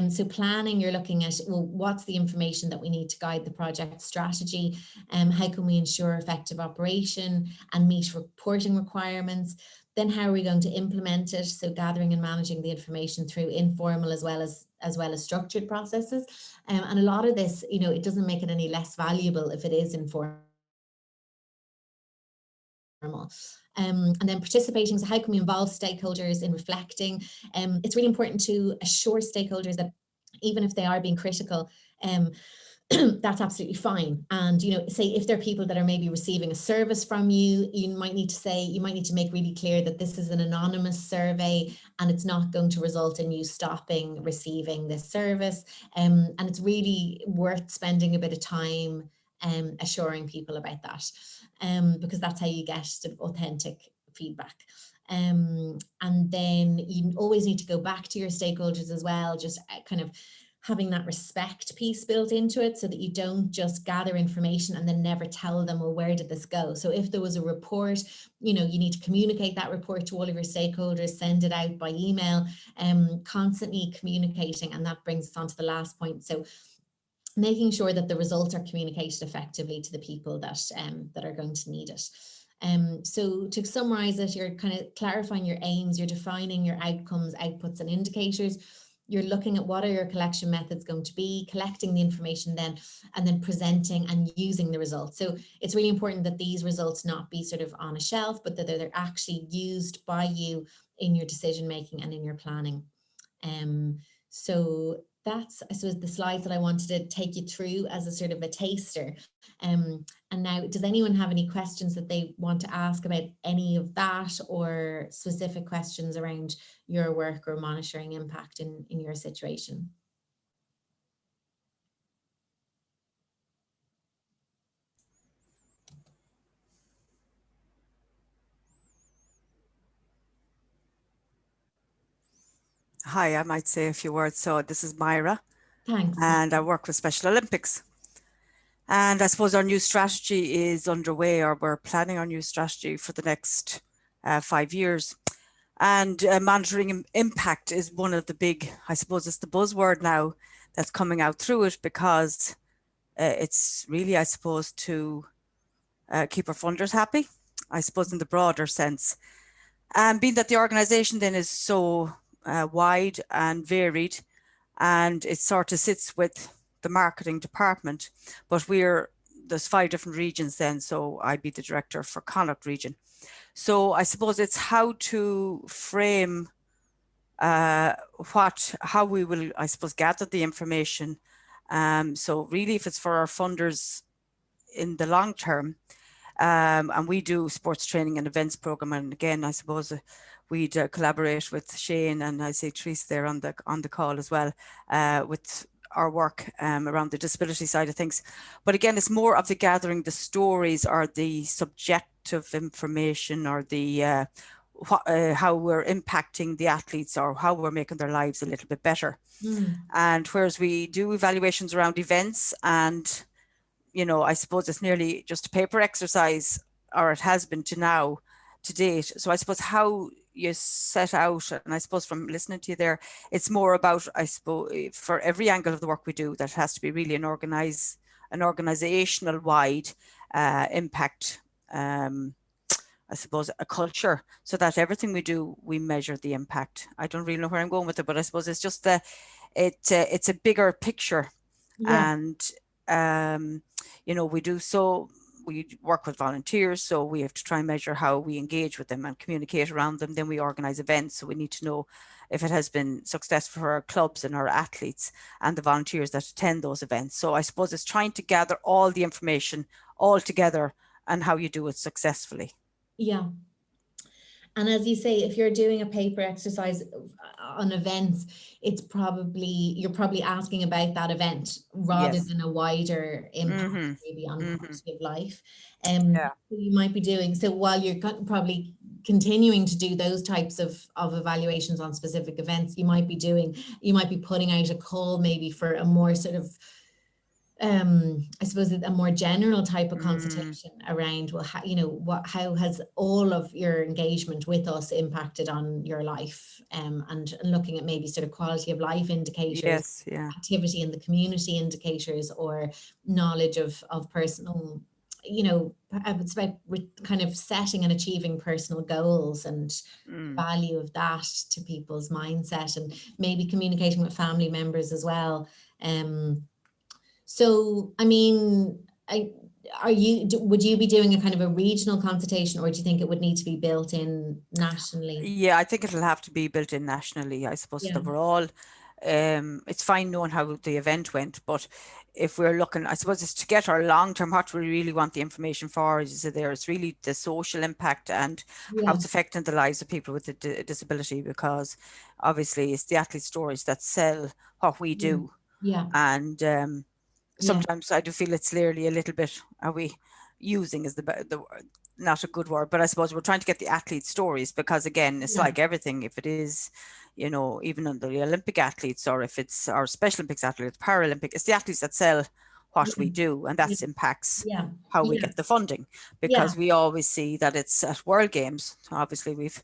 Speaker 1: So planning, you're looking at, well, what's the information that we need to guide the project strategy? How can we ensure effective operation and meet reporting requirements? Then how are we going to implement it? So gathering and managing the information through informal as well as structured processes. And a lot of this, you know, it doesn't make it any less valuable if it is informal. And then participating, so how can we involve stakeholders in reflecting? It's really important to assure stakeholders that even if they are being critical, that's absolutely fine. And, you know, say if there are people that are maybe receiving a service from you, you might need to make really clear that this is an anonymous survey and it's not going to result in you stopping receiving this service. And it's really worth spending a bit of time assuring people about that, because that's how you get sort of authentic feedback. And then you always need to go back to your stakeholders as well, just kind of having that respect piece built into it, so that you don't just gather information and then never tell them, well, where did this go? So if there was a report, you know, you need to communicate that report to all of your stakeholders, send it out by email, constantly communicating. And that brings us on to the last point. So making sure that the results are communicated effectively to the people that are going to need it. So to summarize it, you're kind of clarifying your aims, you're defining your outcomes, outputs, and indicators. You're looking at what are your collection methods going to be, collecting the information then, and then presenting and using the results. So it's really important that these results not be sort of on a shelf, but that they're actually used by you in your decision making and in your planning. So that's, I suppose, the slides that I wanted to take you through as a sort of a taster. And now, does anyone have any questions that they want to ask about any of that, or specific questions around your work or monitoring impact in your situation?
Speaker 5: Hi, I might say a few words. So this is Myra.
Speaker 1: Thanks.
Speaker 5: And I work with Special Olympics. And I suppose our new strategy is underway, or we're planning our new strategy for the next 5 years. And monitoring impact is one of the big, I suppose it's the buzzword now that's coming out through it, because it's really, I suppose, to keep our funders happy, I suppose, in the broader sense. And being that the organisation then is so wide and varied, and it sort of sits with the marketing department, but we're there's 5 different regions then, so I'd be the director for Connacht region. So I suppose it's how to frame how we will, I suppose, gather the information. So really, if it's for our funders in the long term, and we do sports training and events program, and again, I suppose we'd collaborate with Shane, and I say Therese there on the call as well, with our work around the disability side of things. But again, it's more of the gathering the stories or the subjective information, or the how we're impacting the athletes, or how we're making their lives a little bit better. And whereas we do evaluations around events, and I suppose it's nearly just a paper exercise, or it has been to date. So I suppose how you set out, and I suppose from listening to you there, it's more about, I suppose, for every angle of the work we do, that has to be really an organizational wide impact, I suppose, a culture, so that everything we do, we measure the impact. I don't really know where I'm going with it, but I suppose it's just it's a bigger picture. And we work with volunteers, so we have to try and measure how we engage with them and communicate around them. Then we organize events, so we need to know if it has been successful for our clubs and our athletes and the volunteers that attend those events. So I suppose it's trying to gather all the information all together and how you do it successfully.
Speaker 1: Yeah. And as you say, if you're doing a paper exercise on events, you're probably asking about that event rather than a wider impact maybe on quality of life. You might be doing, so while you're probably continuing to do those types of evaluations on specific events, you might be putting out a call maybe for a more sort of I suppose a more general type of consultation around, well, how has all of your engagement with us impacted on your life, and looking at maybe sort of quality of life indicators, activity in the community indicators, or knowledge of personal, it's about kind of setting and achieving personal goals and value of that to people's mindset, and maybe communicating with family members as well. So, I mean, would you be doing a kind of a regional consultation, or do you think it would need to be built in nationally?
Speaker 5: Yeah, I think it'll have to be built in nationally, I suppose. Overall, it's fine knowing how the event went, but if we're looking, I suppose, it's to get our long-term, what we really want the information for, is there, it's really the social impact and how it's affecting the lives of people with a disability, because obviously it's the athlete stories that sell what we do. And sometimes I do feel it's clearly a little bit, are we using is the not a good word, but I suppose we're trying to get the athlete stories, because again, it's like everything, if it is, even on the Olympic athletes, or if it's our Special Olympics athletes, Paralympic, it's the athletes that sell what we do, and that impacts how we get the funding, because we always see that it's at World Games. Obviously we've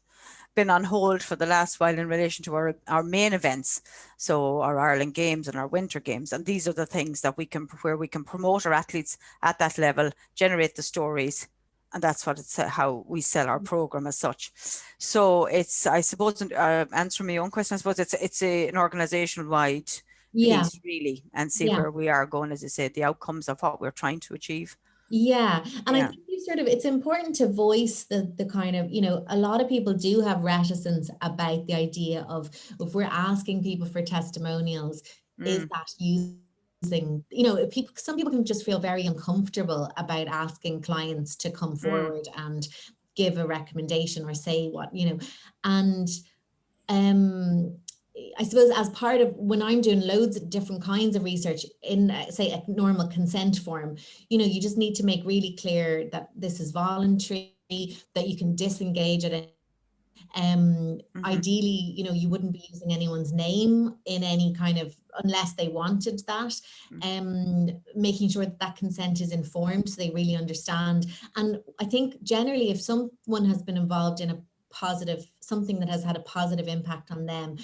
Speaker 5: been on hold for the last while in relation to our main events, so our Ireland Games and our Winter Games, and these are the things that where we can promote our athletes at that level, generate the stories, and that's what it's how we sell our program as such. So it's, I suppose, answering my own question, I suppose it's an organizational wide piece really, and see where we are going, as I said, the outcomes of what we're trying to achieve.
Speaker 1: And I think it's important to voice the kind of, a lot of people do have reticence about the idea of, if we're asking people for testimonials, is that using, some people can just feel very uncomfortable about asking clients to come forward and give a recommendation or say what, and I suppose as part of, when I'm doing loads of different kinds of research in, say, a normal consent form, you just need to make really clear that this is voluntary, that you can disengage at it. Ideally, you wouldn't be using anyone's name in any kind of, unless they wanted that, making sure that consent is informed so they really understand. And I think generally, if someone has been involved in something that has had a positive impact on them,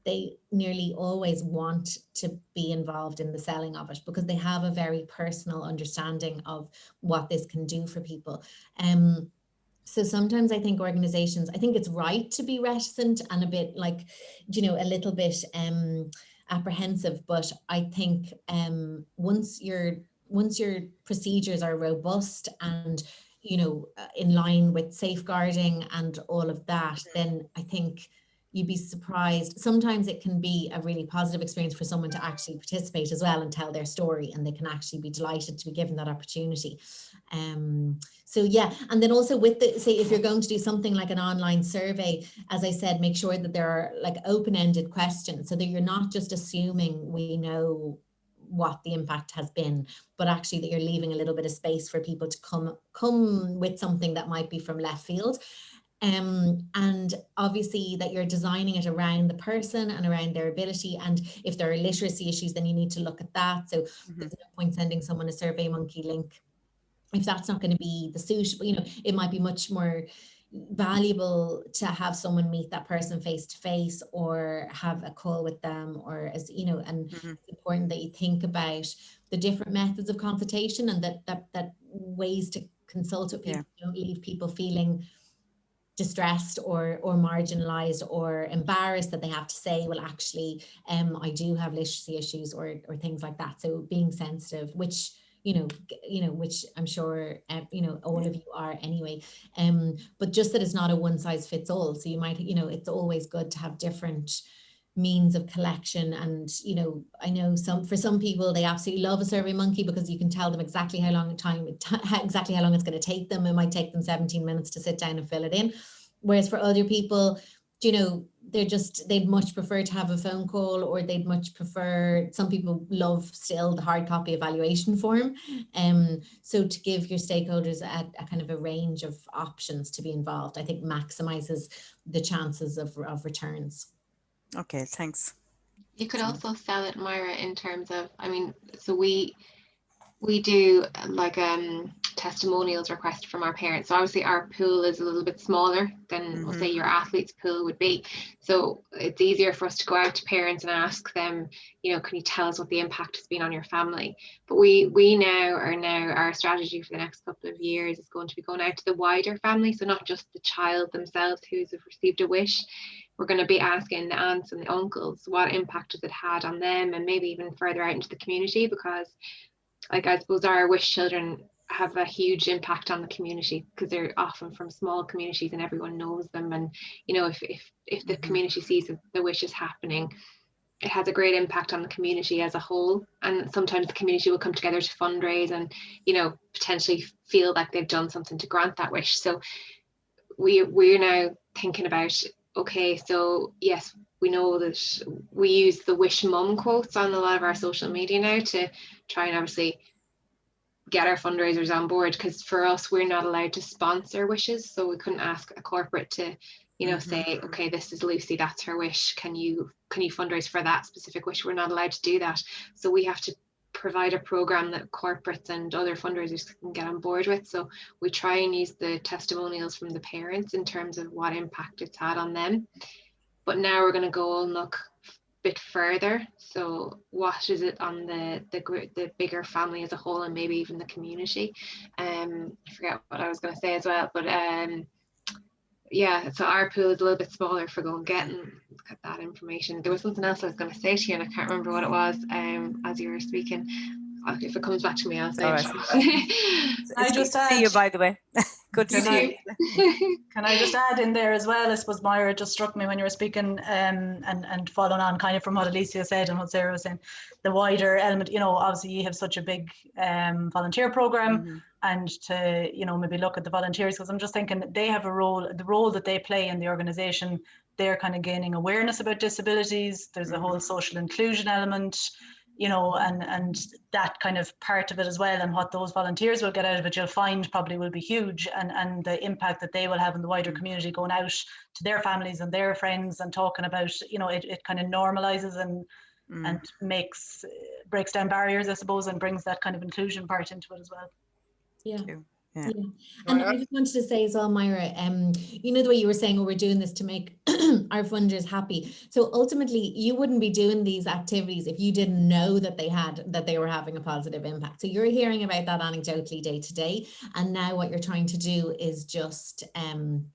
Speaker 1: they nearly always want to be involved in the selling of it, because they have a very personal understanding of what this can do for people. So sometimes I think organizations, I think it's right to be reticent and a bit like, a little bit apprehensive, but I think once you're once your procedures are robust and, you know, in line with safeguarding and all of that, then I think you'd be surprised. Sometimes it can be a really positive experience for someone to actually participate as well and tell their story, and they can actually be delighted to be given that opportunity. So yeah, and then also with the, say if you're going to do something like an online survey, as I said, make sure that there are like open-ended questions, so that you're not just assuming we know what the impact has been, but actually that you're leaving a little bit of space for people to come with something that might be from left field. And obviously that you're designing it around the person and around their ability. And if there are literacy issues, then you need to look at that. So there's no point sending someone a SurveyMonkey link if that's not going to be the suitable, you know, it might be much more valuable to have someone meet that person face to face, or have a call with them, or, as you know, and it's important that you think about the different methods of consultation, and that ways to consult with people don't leave people feeling distressed or marginalized or embarrassed that they have to say, well, actually, I do have literacy issues, or things like that. So being sensitive, which which I'm sure, all of you are anyway. But just that it's not a one size fits all. So you might, it's always good to have different means of collection. And, I know for some people, they absolutely love a SurveyMonkey because you can tell them exactly how long it's going to take them. It might take them 17 minutes to sit down and fill it in. Whereas for other people, they'd much prefer to have a phone call, or they'd much prefer, some people love still the hard copy evaluation form. So to give your stakeholders a kind of a range of options to be involved, I think maximizes the chances of returns.
Speaker 5: Okay, thanks.
Speaker 6: You could also sell it, Myra, in terms of, so we do like testimonials request from our parents. So obviously our pool is a little bit smaller than, we'll say, your athlete's pool would be. So it's easier for us to go out to parents and ask them, can you tell us what the impact has been on your family? But we now our strategy for the next couple of years is going to be going out to the wider family. So not just the child themselves who's received a wish. We're going to be asking the aunts and the uncles, what impact has it had on them, and maybe even further out into the community, because I suppose our wish children have a huge impact on the community, because they're often from small communities and everyone knows them. And, if the community sees that the wish is happening, it has a great impact on the community as a whole. And sometimes the community will come together to fundraise and, potentially feel like they've done something to grant that wish. So we're now thinking about, okay, so yes, we know that we use the wish mum quotes on a lot of our social media now to try and obviously get our fundraisers on board, because for us, we're not allowed to sponsor wishes. So we couldn't ask a corporate to, say, okay, this is Lucy, that's her wish. Can you fundraise for that specific wish? We're not allowed to do that. So we have to provide a program that corporates and other fundraisers can get on board with. So we try and use the testimonials from the parents in terms of what impact it's had on them. But now we're going to go and look a bit further. So what is it on the bigger family as a whole, and maybe even the community? I forget what I was going to say as well, but yeah, so our pool is a little bit smaller for going getting that information. There was something else I was going to say to you, and I can't remember what it was as you were speaking. If it comes back to me, I'll say it.
Speaker 5: It's good to see you, by the way. Good to see you.
Speaker 3: Can I just add in there as well? I suppose, Myra, it just struck me when you were speaking, and following on kind of from what Alicia said and what Sarah was saying, the wider element, obviously you have such a big volunteer program, and to, maybe look at the volunteers, because I'm just thinking they have the role that they play in the organization. They're kind of gaining awareness about disabilities. There's a whole social inclusion element, and that kind of part of it as well, and what those volunteers will get out of it, you'll find probably will be huge, and the impact that they will have in the wider community, going out to their families and their friends and talking about, it kind of normalizes and breaks down barriers, I suppose, and brings that kind of inclusion part into it as well.
Speaker 1: Yeah. And I just wanted to say as well, Myra, the way you were saying, we're doing this to make our funders happy. So ultimately, you wouldn't be doing these activities if you didn't know that they were having a positive impact. So you're hearing about that anecdotally day to day, and now what you're trying to do is just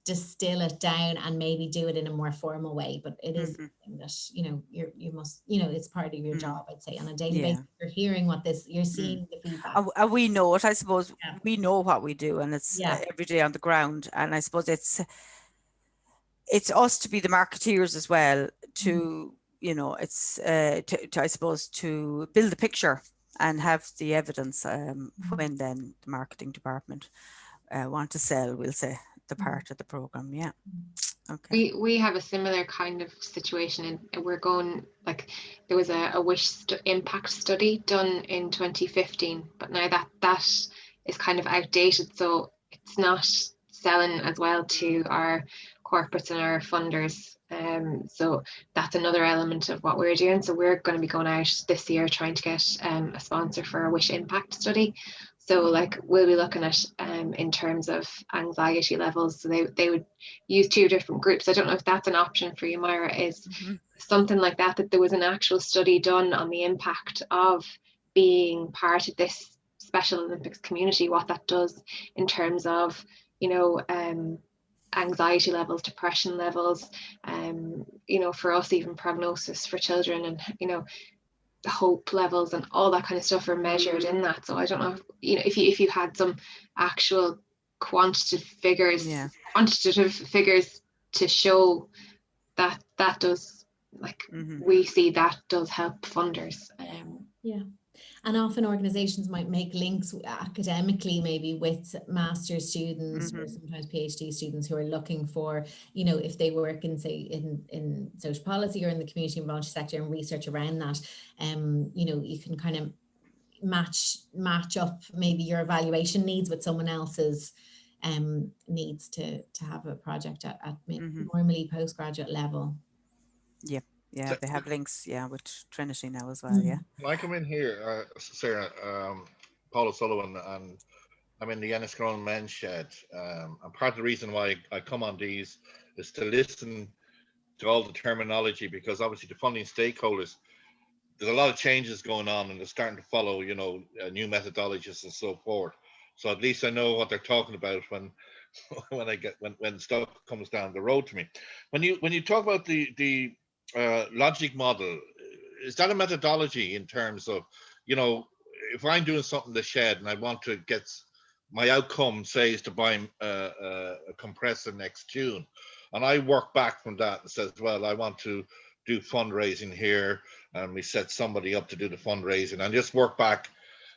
Speaker 1: distill it down and maybe do it in a more formal way. But it is something that you must, it's part of your job, I'd say, on a daily basis. You're hearing you're seeing the feedback.
Speaker 5: And we know it, I suppose. We know what we do, and it's every day on the ground. And I suppose it's us to be the marketeers as well, to it's to I suppose to build the picture and have the evidence when then the marketing department want to sell, we'll say, the part of the program. Okay.
Speaker 6: We have a similar kind of situation, and we're going, like, there was a wish impact study done in 2015, but now that is kind of outdated, so it's not selling as well to our corporates and our funders. So that's another element of what we're doing. So we're going to be going out this year trying to get a sponsor for a wish impact study. So like we'll be looking at in terms of anxiety levels. So they would use 2 different groups. I don't know if that's an option for you, Myra, is something like that there was an actual study done on the impact of being part of this Special Olympics community, what that does in terms of, anxiety levels, depression levels, for us, even prognosis for children, and, the hope levels and all that kind of stuff are measured in that. So I don't know if you had some actual quantitative figures to show that does, like, we see that does help funders.
Speaker 1: And often organizations might make links academically, maybe with master's students or sometimes PhD students who are looking for, if they work in, say, in social policy or in the community and voluntary sector and research around that, you can kind of match up maybe your evaluation needs with someone else's needs to have a project at normally postgraduate level.
Speaker 5: Yeah, they have links, with Trinity now as well,
Speaker 7: When I come in here, Sarah, Paul O'Sullivan, and I'm in the Enniscrone Men's Shed, and part of the reason why I come on these is to listen to all the terminology, because obviously the funding stakeholders, there's a lot of changes going on, and they're starting to follow, new methodologies and so forth. So at least I know what they're talking about when stuff comes down the road to me. When you talk about the logic model, is that a methodology in terms of, if I'm doing something in the shed and I want to get my outcome, say, is to buy a compressor next June, and I work back from that and says, well, I want to do fundraising here, and we set somebody up to do the fundraising, and just work back,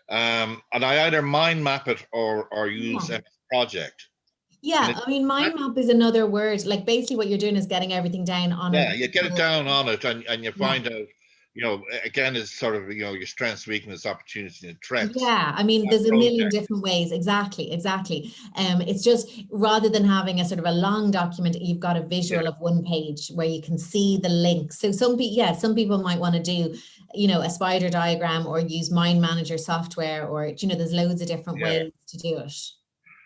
Speaker 7: and I either mind map it or use a project.
Speaker 1: Yeah, I mean, mind map is another word. Like, basically what you're doing is getting everything down on it.
Speaker 7: Yeah, you get it down on it, and you find out, again, it's sort of, your strengths, weakness, opportunities, and threats.
Speaker 1: Yeah, I mean, there's a million different ways. Exactly. It's just, rather than having a sort of a long document, you've got a visual of one page where you can see the links. So some people might want to do, a spider diagram or use Mind Manager software, or, there's loads of different ways to do it.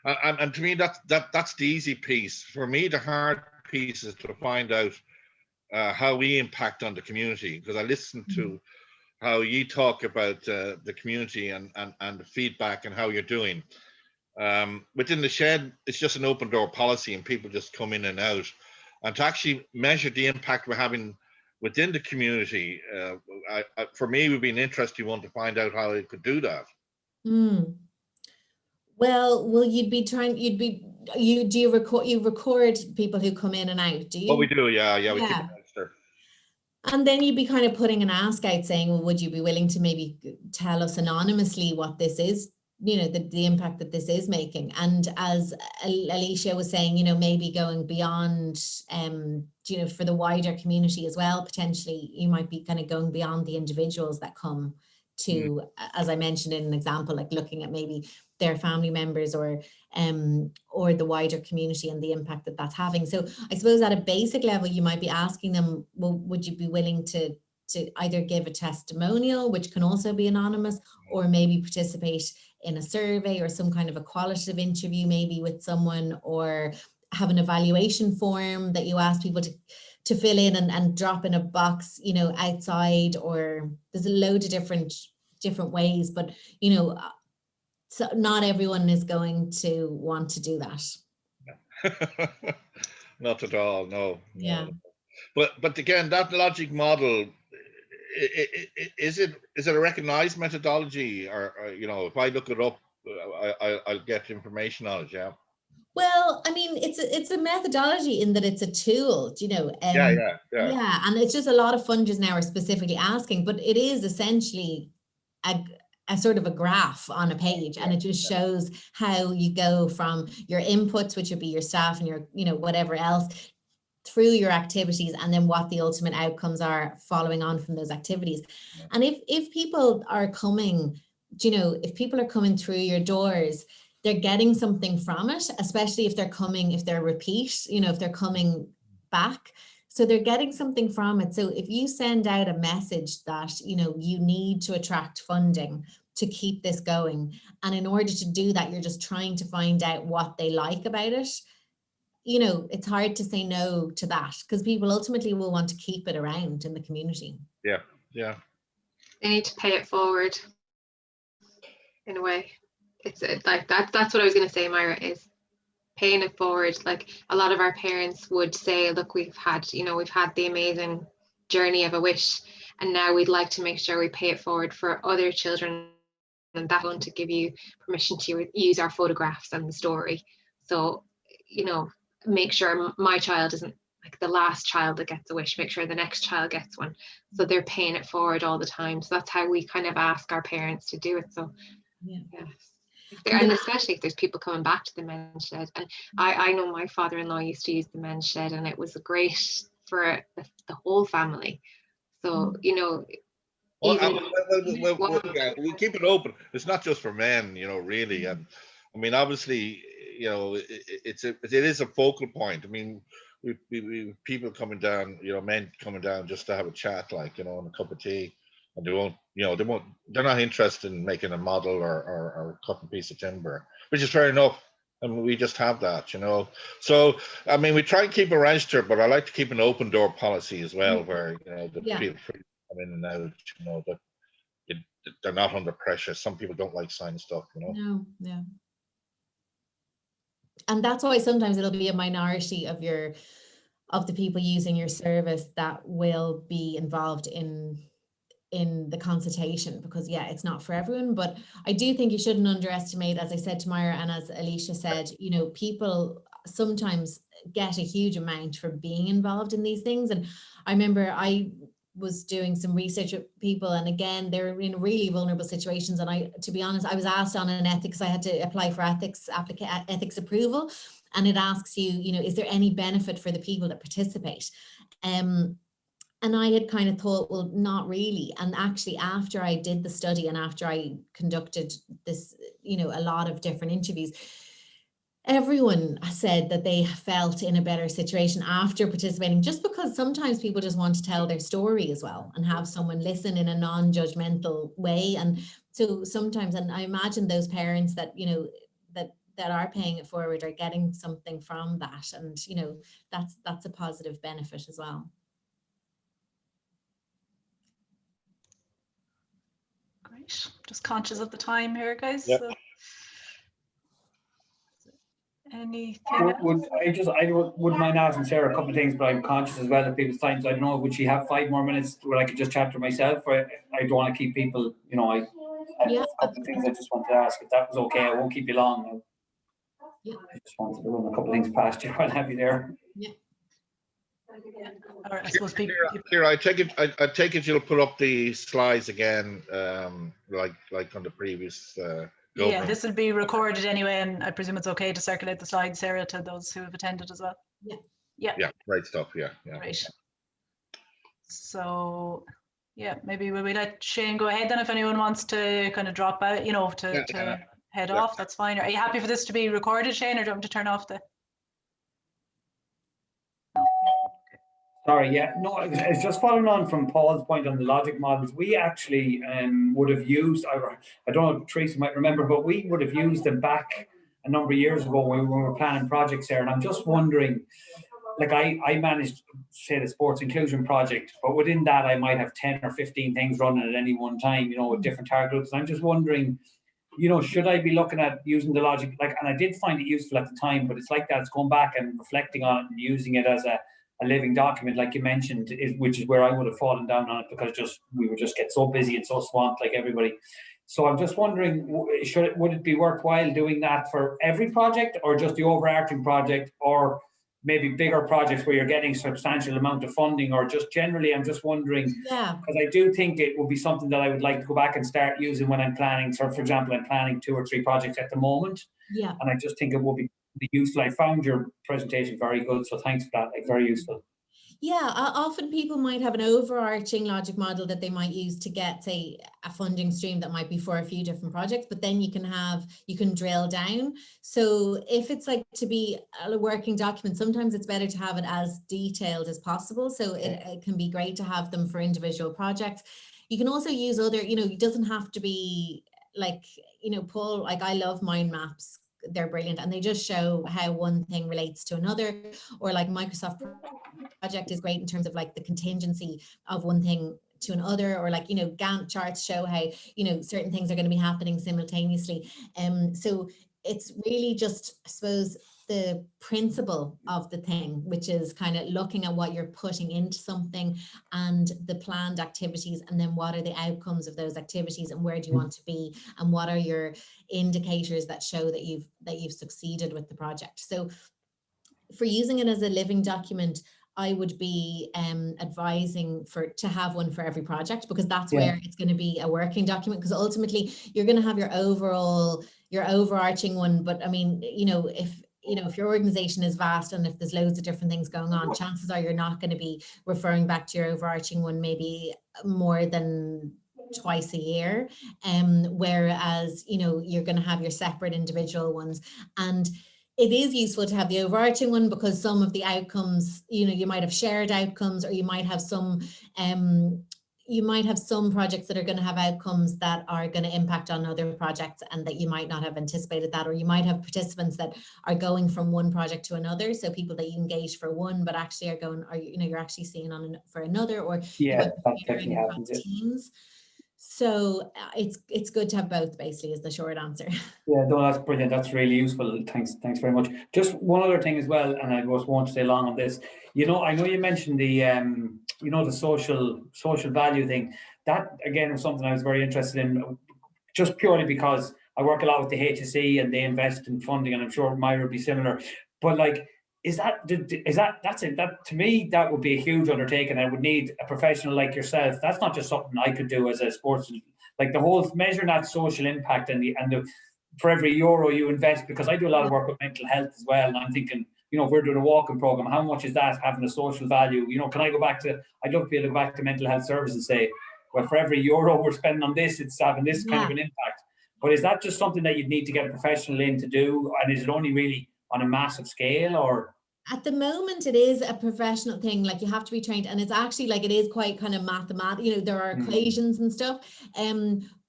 Speaker 7: And to me, that's the easy piece. For me, the hard piece is to find out how we impact on the community, because I listen to how you talk about the community and the feedback and how you're doing. Within the shed, it's just an open door policy and people just come in and out. And to actually measure the impact we're having within the community, for me, it would be an interesting one to find out how it could do that.
Speaker 1: Well, you record people who come in and out, do you?
Speaker 7: Oh, we do, yeah, we keep it registered.
Speaker 1: And then you'd be kind of putting an ask out saying, well, would you be willing to maybe tell us anonymously what this is, the impact that this is making? And as Alicia was saying, maybe going beyond, for the wider community as well, potentially you might be kind of going beyond the individuals that come to, as I mentioned in an example, like looking at maybe their family members or the wider community and the impact that that's having. So I suppose at a basic level, you might be asking them, well, would you be willing to either give a testimonial, which can also be anonymous, or maybe participate in a survey or some kind of a qualitative interview maybe with someone, or have an evaluation form that you ask people to to fill in and drop in a box, you know, outside, or there's a load of different ways, but, you know, so not everyone is going to want to do that.
Speaker 7: Not at all, no.
Speaker 1: Yeah.
Speaker 7: No. But again, that logic model, is it a recognized methodology, or you know, if I look it up, I'll get information on it? Yeah.
Speaker 1: Well, I mean, it's a methodology in that it's a tool, you know.
Speaker 7: Yeah,
Speaker 1: and it's just a lot of funders now are specifically asking, but it is essentially a sort of a graph on a page, and it just shows how you go from your inputs, which would be your staff and your, you know, whatever else, through your activities, and then what the ultimate outcomes are following on from those activities.
Speaker 7: Yeah.
Speaker 1: And if people are coming, you know, if people are coming through your doors, they're getting something from it, especially if they're repeat, you know, if they're coming back. So they're getting something from it. So if you send out a message that, you know, you need to attract funding to keep this going, and in order to do that, you're just trying to find out what they like about it, you know, it's hard to say no to that, because people ultimately will want to keep it around in the community.
Speaker 7: Yeah.
Speaker 6: They need to pay it forward in a way. It's like that's what I was going to say, Myra, is paying it forward. Like a lot of our parents would say, look, we've had the amazing journey of a wish, and now we'd like to make sure we pay it forward for other children, and that's going to give you permission to use our photographs and the story. So, you know, make sure my child isn't like the last child that gets a wish, make sure the next child gets one. So they're paying it forward all the time. So that's how we kind of ask our parents to do it. So yeah. And especially if there's people coming back to the men's shed. And I know my father-in-law used to use the men's shed, and it was great for the whole family. So, you know,
Speaker 7: we keep it open. It's not just for men, you know, really. And I mean, obviously, you know, it is a focal point. I mean, we people coming down, you know, men coming down just to have a chat, like, you know, and a cup of tea, and they're not interested in making a model or cutting a piece of timber, which is fair enough. I mean, we just have that, you know. So, I mean, we try and keep a register, but I like to keep an open door policy as well, where, you know, the feel free to come in and out, you know, but they're not under pressure. Some people don't like signing stuff, you know.
Speaker 1: No, yeah. And that's why sometimes it'll be a minority of the people using your service that will be involved in the consultation, because it's not for everyone. But I do think you shouldn't underestimate, as I said to Myra and as Alicia said, you know, people sometimes get a huge amount for being involved in these things. And I remember I was doing some research with people, and again, they're in really vulnerable situations. And to be honest, I was asked on an ethics, I had to apply for ethics approval, and it asks you, you know, is there any benefit for the people that participate? And I had kind of thought, well, not really. And actually, after I did the study and after I conducted this, you know, a lot of different interviews, everyone said that they felt in a better situation after participating, just because sometimes people just want to tell their story as well and have someone listen in a non-judgmental way. And so sometimes, and I imagine those parents that, you know, that are paying it forward are getting something from that. And, you know, that's a positive benefit as well.
Speaker 3: Great. Just conscious of the time here, guys.
Speaker 7: Yep.
Speaker 3: So. Anything
Speaker 2: I wouldn't mind asking Sarah a couple of things, but I'm conscious as well of people's time. So I don't know, would she have 5 more minutes where I could just chat to myself? Or I don't want to keep people, you know, I have a couple of things I just wanted to ask. If that was okay, I won't keep you long. I just wanted to run a couple of things past you while I have you there.
Speaker 1: Yeah.
Speaker 3: Or I suppose people.
Speaker 7: Kira, I take it you'll put up the slides again, like on the previous.
Speaker 3: Yeah, this will be recorded anyway, and I presume it's okay to circulate the slides, Sarah, to those who have attended as well. Yeah, great
Speaker 7: stuff. Yeah.
Speaker 3: Right. So, maybe we let Shane go ahead then, if anyone wants to kind of drop out, you know, to head off. That's fine. Are you happy for this to be recorded, Shane, or do you want me to turn off the?
Speaker 2: Sorry, no, it's just following on from Paul's point on the logic models. We actually would have used, I don't know if Teresa might remember, but we would have used them back a number of years ago when we were planning projects there. And I'm just wondering, like I managed, say, the sports inclusion project, but within that I might have 10 or 15 things running at any one time, with different target groups. And I'm just wondering, should I be looking at using the logic, and I did find it useful at the time, but it's like that, it's going back and reflecting on it and using it as a living document, like you mentioned, which is where I would have fallen down on it, because we would just get so busy and so swamped like everybody. So I'm just wondering, would it be worthwhile doing that for every project, or just the overarching project, or maybe bigger projects where you're getting substantial amount of funding, or just generally? I'm just wondering, because I do think it would be something that I would like to go back and start using when I'm planning. So, for example, I'm planning 2 or 3 projects at the moment, and I just think it would be useful. I found your presentation very good, so thanks for that. Like, very useful.
Speaker 1: Yeah, often people might have an overarching logic model that they might use to get, say, a funding stream that might be for a few different projects, but then you can drill down. So if it's like to be a working document, sometimes it's better to have it as detailed as possible. So it can be great to have them for individual projects. You can also use other, it doesn't have to be like, Paul, like I love mind maps. They're brilliant, and they just show how one thing relates to another, or like Microsoft project is great in terms of like the contingency of one thing to another, or like, Gantt charts show how, certain things are going to be happening simultaneously. So it's really just, I suppose, the principle of the thing, which is kind of looking at what you're putting into something and the planned activities, and then what are the outcomes of those activities, and where do you want to be, and what are your indicators that show that you've succeeded with the project. So for using it as a living document, I would be advising to have one for every project, because that's where it's going to be a working document, because ultimately you're going to have your overarching one. But I mean, if your organization is vast and if there's loads of different things going on, chances are you're not going to be referring back to your overarching one maybe more than twice a year. Whereas, you're going to have your separate individual ones. And it is useful to have the overarching one, because some of the outcomes, you might have shared outcomes, or you might have some projects that are going to have outcomes that are going to impact on other projects, and that you might not have anticipated that, or you might have participants that are going from one project to another. So people that you engage for one, but actually you're actually seeing for another, or
Speaker 2: that definitely happens.
Speaker 1: Teams. So it's good to have both, basically, is the short answer.
Speaker 2: Yeah, no, that's brilliant. That's really useful. Thanks very much. Just one other thing as well, and I just won't stay long on this. I know you mentioned the the social value thing. That again was something I was very interested in, just purely because I work a lot with the HSE and they invest in funding, and I'm sure Myra would be similar. But like, that's it. That, to me, that would be a huge undertaking. I would need a professional like yourself. That's not just something I could do as a sports, like the whole measuring that social impact and the for every euro you invest, because I do a lot of work with mental health as well, and I'm thinking, if we're doing a walking program, how much is that having a social value? Can I go back to? I'd love to be able to go back to mental health services and say, well, for every euro we're spending on this, it's having this kind of an impact. But is that just something that you'd need to get a professional in to do, and is it only really on a massive scale, or?
Speaker 1: At the moment, it is a professional thing. Like, you have to be trained, and it's actually like, it is quite kind of mathematical. There are equations and stuff.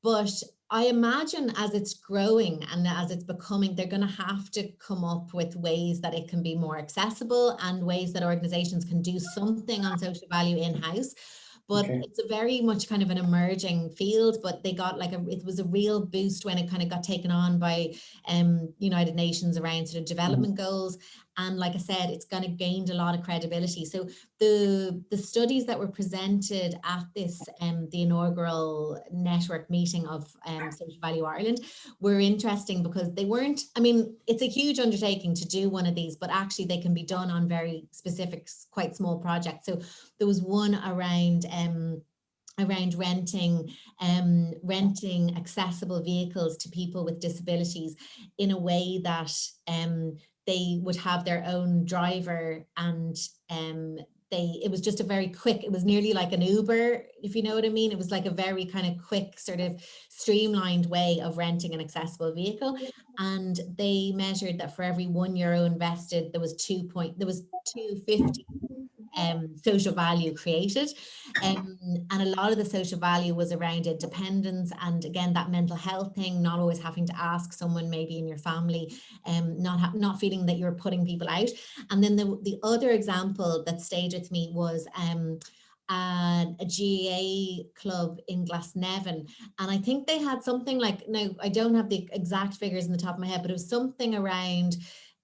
Speaker 1: But I imagine as it's growing and as it's becoming, they're going to have to come up with ways that it can be more accessible, and ways that organizations can do something on social value in-house. But it's a very much kind of an emerging field, but they got it was a real boost when it kind of got taken on by United Nations around sort of development goals. And like I said, it's kind of gained a lot of credibility. So the studies that were presented at this, the inaugural network meeting of Social Value Ireland, were interesting, because they weren't, it's a huge undertaking to do one of these, but actually they can be done on very specific, quite small projects. So there was one around renting accessible vehicles to people with disabilities in a way that they would have their own driver, and it was just a very quick, it was nearly like an Uber, if you know what I mean. It was like a very kind of quick, sort of streamlined way of renting an accessible vehicle. And they measured that for every €1 invested, there was 2.50 social value created. And a lot of the social value was around independence, and again, that mental health thing, not always having to ask someone maybe in your family, not feeling that you're putting people out. And then the other example that stayed with me was a GAA club in Glasnevin, and I think they had something like, now I don't have the exact figures in the top of my head, but it was something around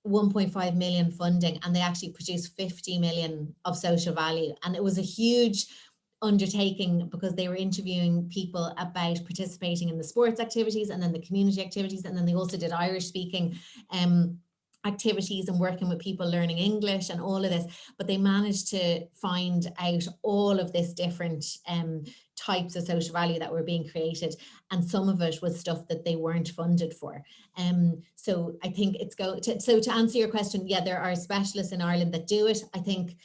Speaker 1: 1.5 million funding, and they actually produced 50 million of social value. And it was a huge undertaking because they were interviewing people about participating in the sports activities and then the community activities, and then they also did Irish speaking activities and working with people learning English and all of this. But they managed to find out all of this different types of social value that were being created, and some of it was stuff that they weren't funded for. So I think it's to answer your question, yeah, there are specialists in Ireland that do it. I think,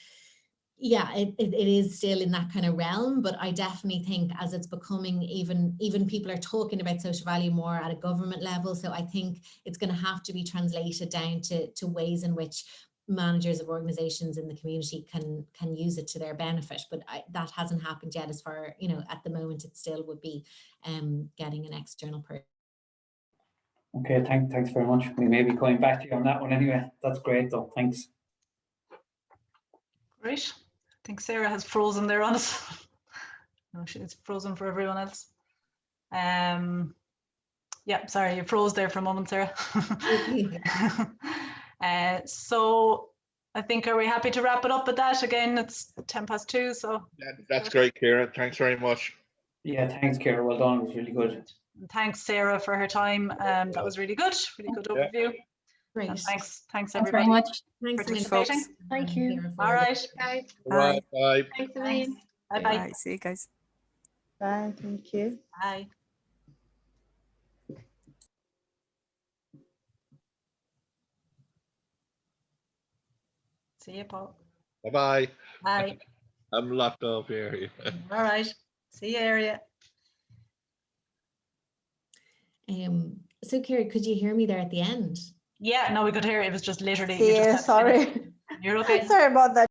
Speaker 1: yeah, it is still in that kind of realm, but I definitely think as it's becoming, even people are talking about social value more at a government level. So I think it's going to have to be translated down to ways in which managers of organizations in the community can use it to their benefit. But that hasn't happened yet, as far, at the moment it still would be getting an external person.
Speaker 2: Okay, thanks very much. We may be coming back to you on that one anyway. That's great though, thanks.
Speaker 3: Great. I think Sarah has frozen there on us. No, it's frozen for everyone else. Yeah, sorry, you froze there for a moment, Sarah. So I think, are we happy to wrap it up at that? Again, it's 2:10, so.
Speaker 7: Yeah, that's great, Ciara. Thanks very much.
Speaker 2: Yeah, thanks, Ciara. Well done. It was really good.
Speaker 3: And thanks, Sarah, for her time. That was really good. Really good overview.
Speaker 1: Great.
Speaker 3: And thanks
Speaker 8: Thanks
Speaker 3: everybody.
Speaker 8: very much.
Speaker 1: Thanks,
Speaker 3: participating.
Speaker 8: Thank you.
Speaker 3: All right.
Speaker 6: Guys,
Speaker 7: Bye. Bye.
Speaker 6: thanks a million.
Speaker 3: Bye-bye.
Speaker 5: Bye. See you guys.
Speaker 4: Bye, thank you.
Speaker 3: Bye. See you, Paul.
Speaker 7: Bye-bye.
Speaker 3: Bye.
Speaker 7: I'm locked off here.
Speaker 3: All right. See you, Area.
Speaker 1: So Ciara, could you hear me there at the end?
Speaker 3: Yeah, no, we could hear it. It was just literally.
Speaker 8: Yeah, sorry.
Speaker 3: You're okay.
Speaker 8: Sorry about that.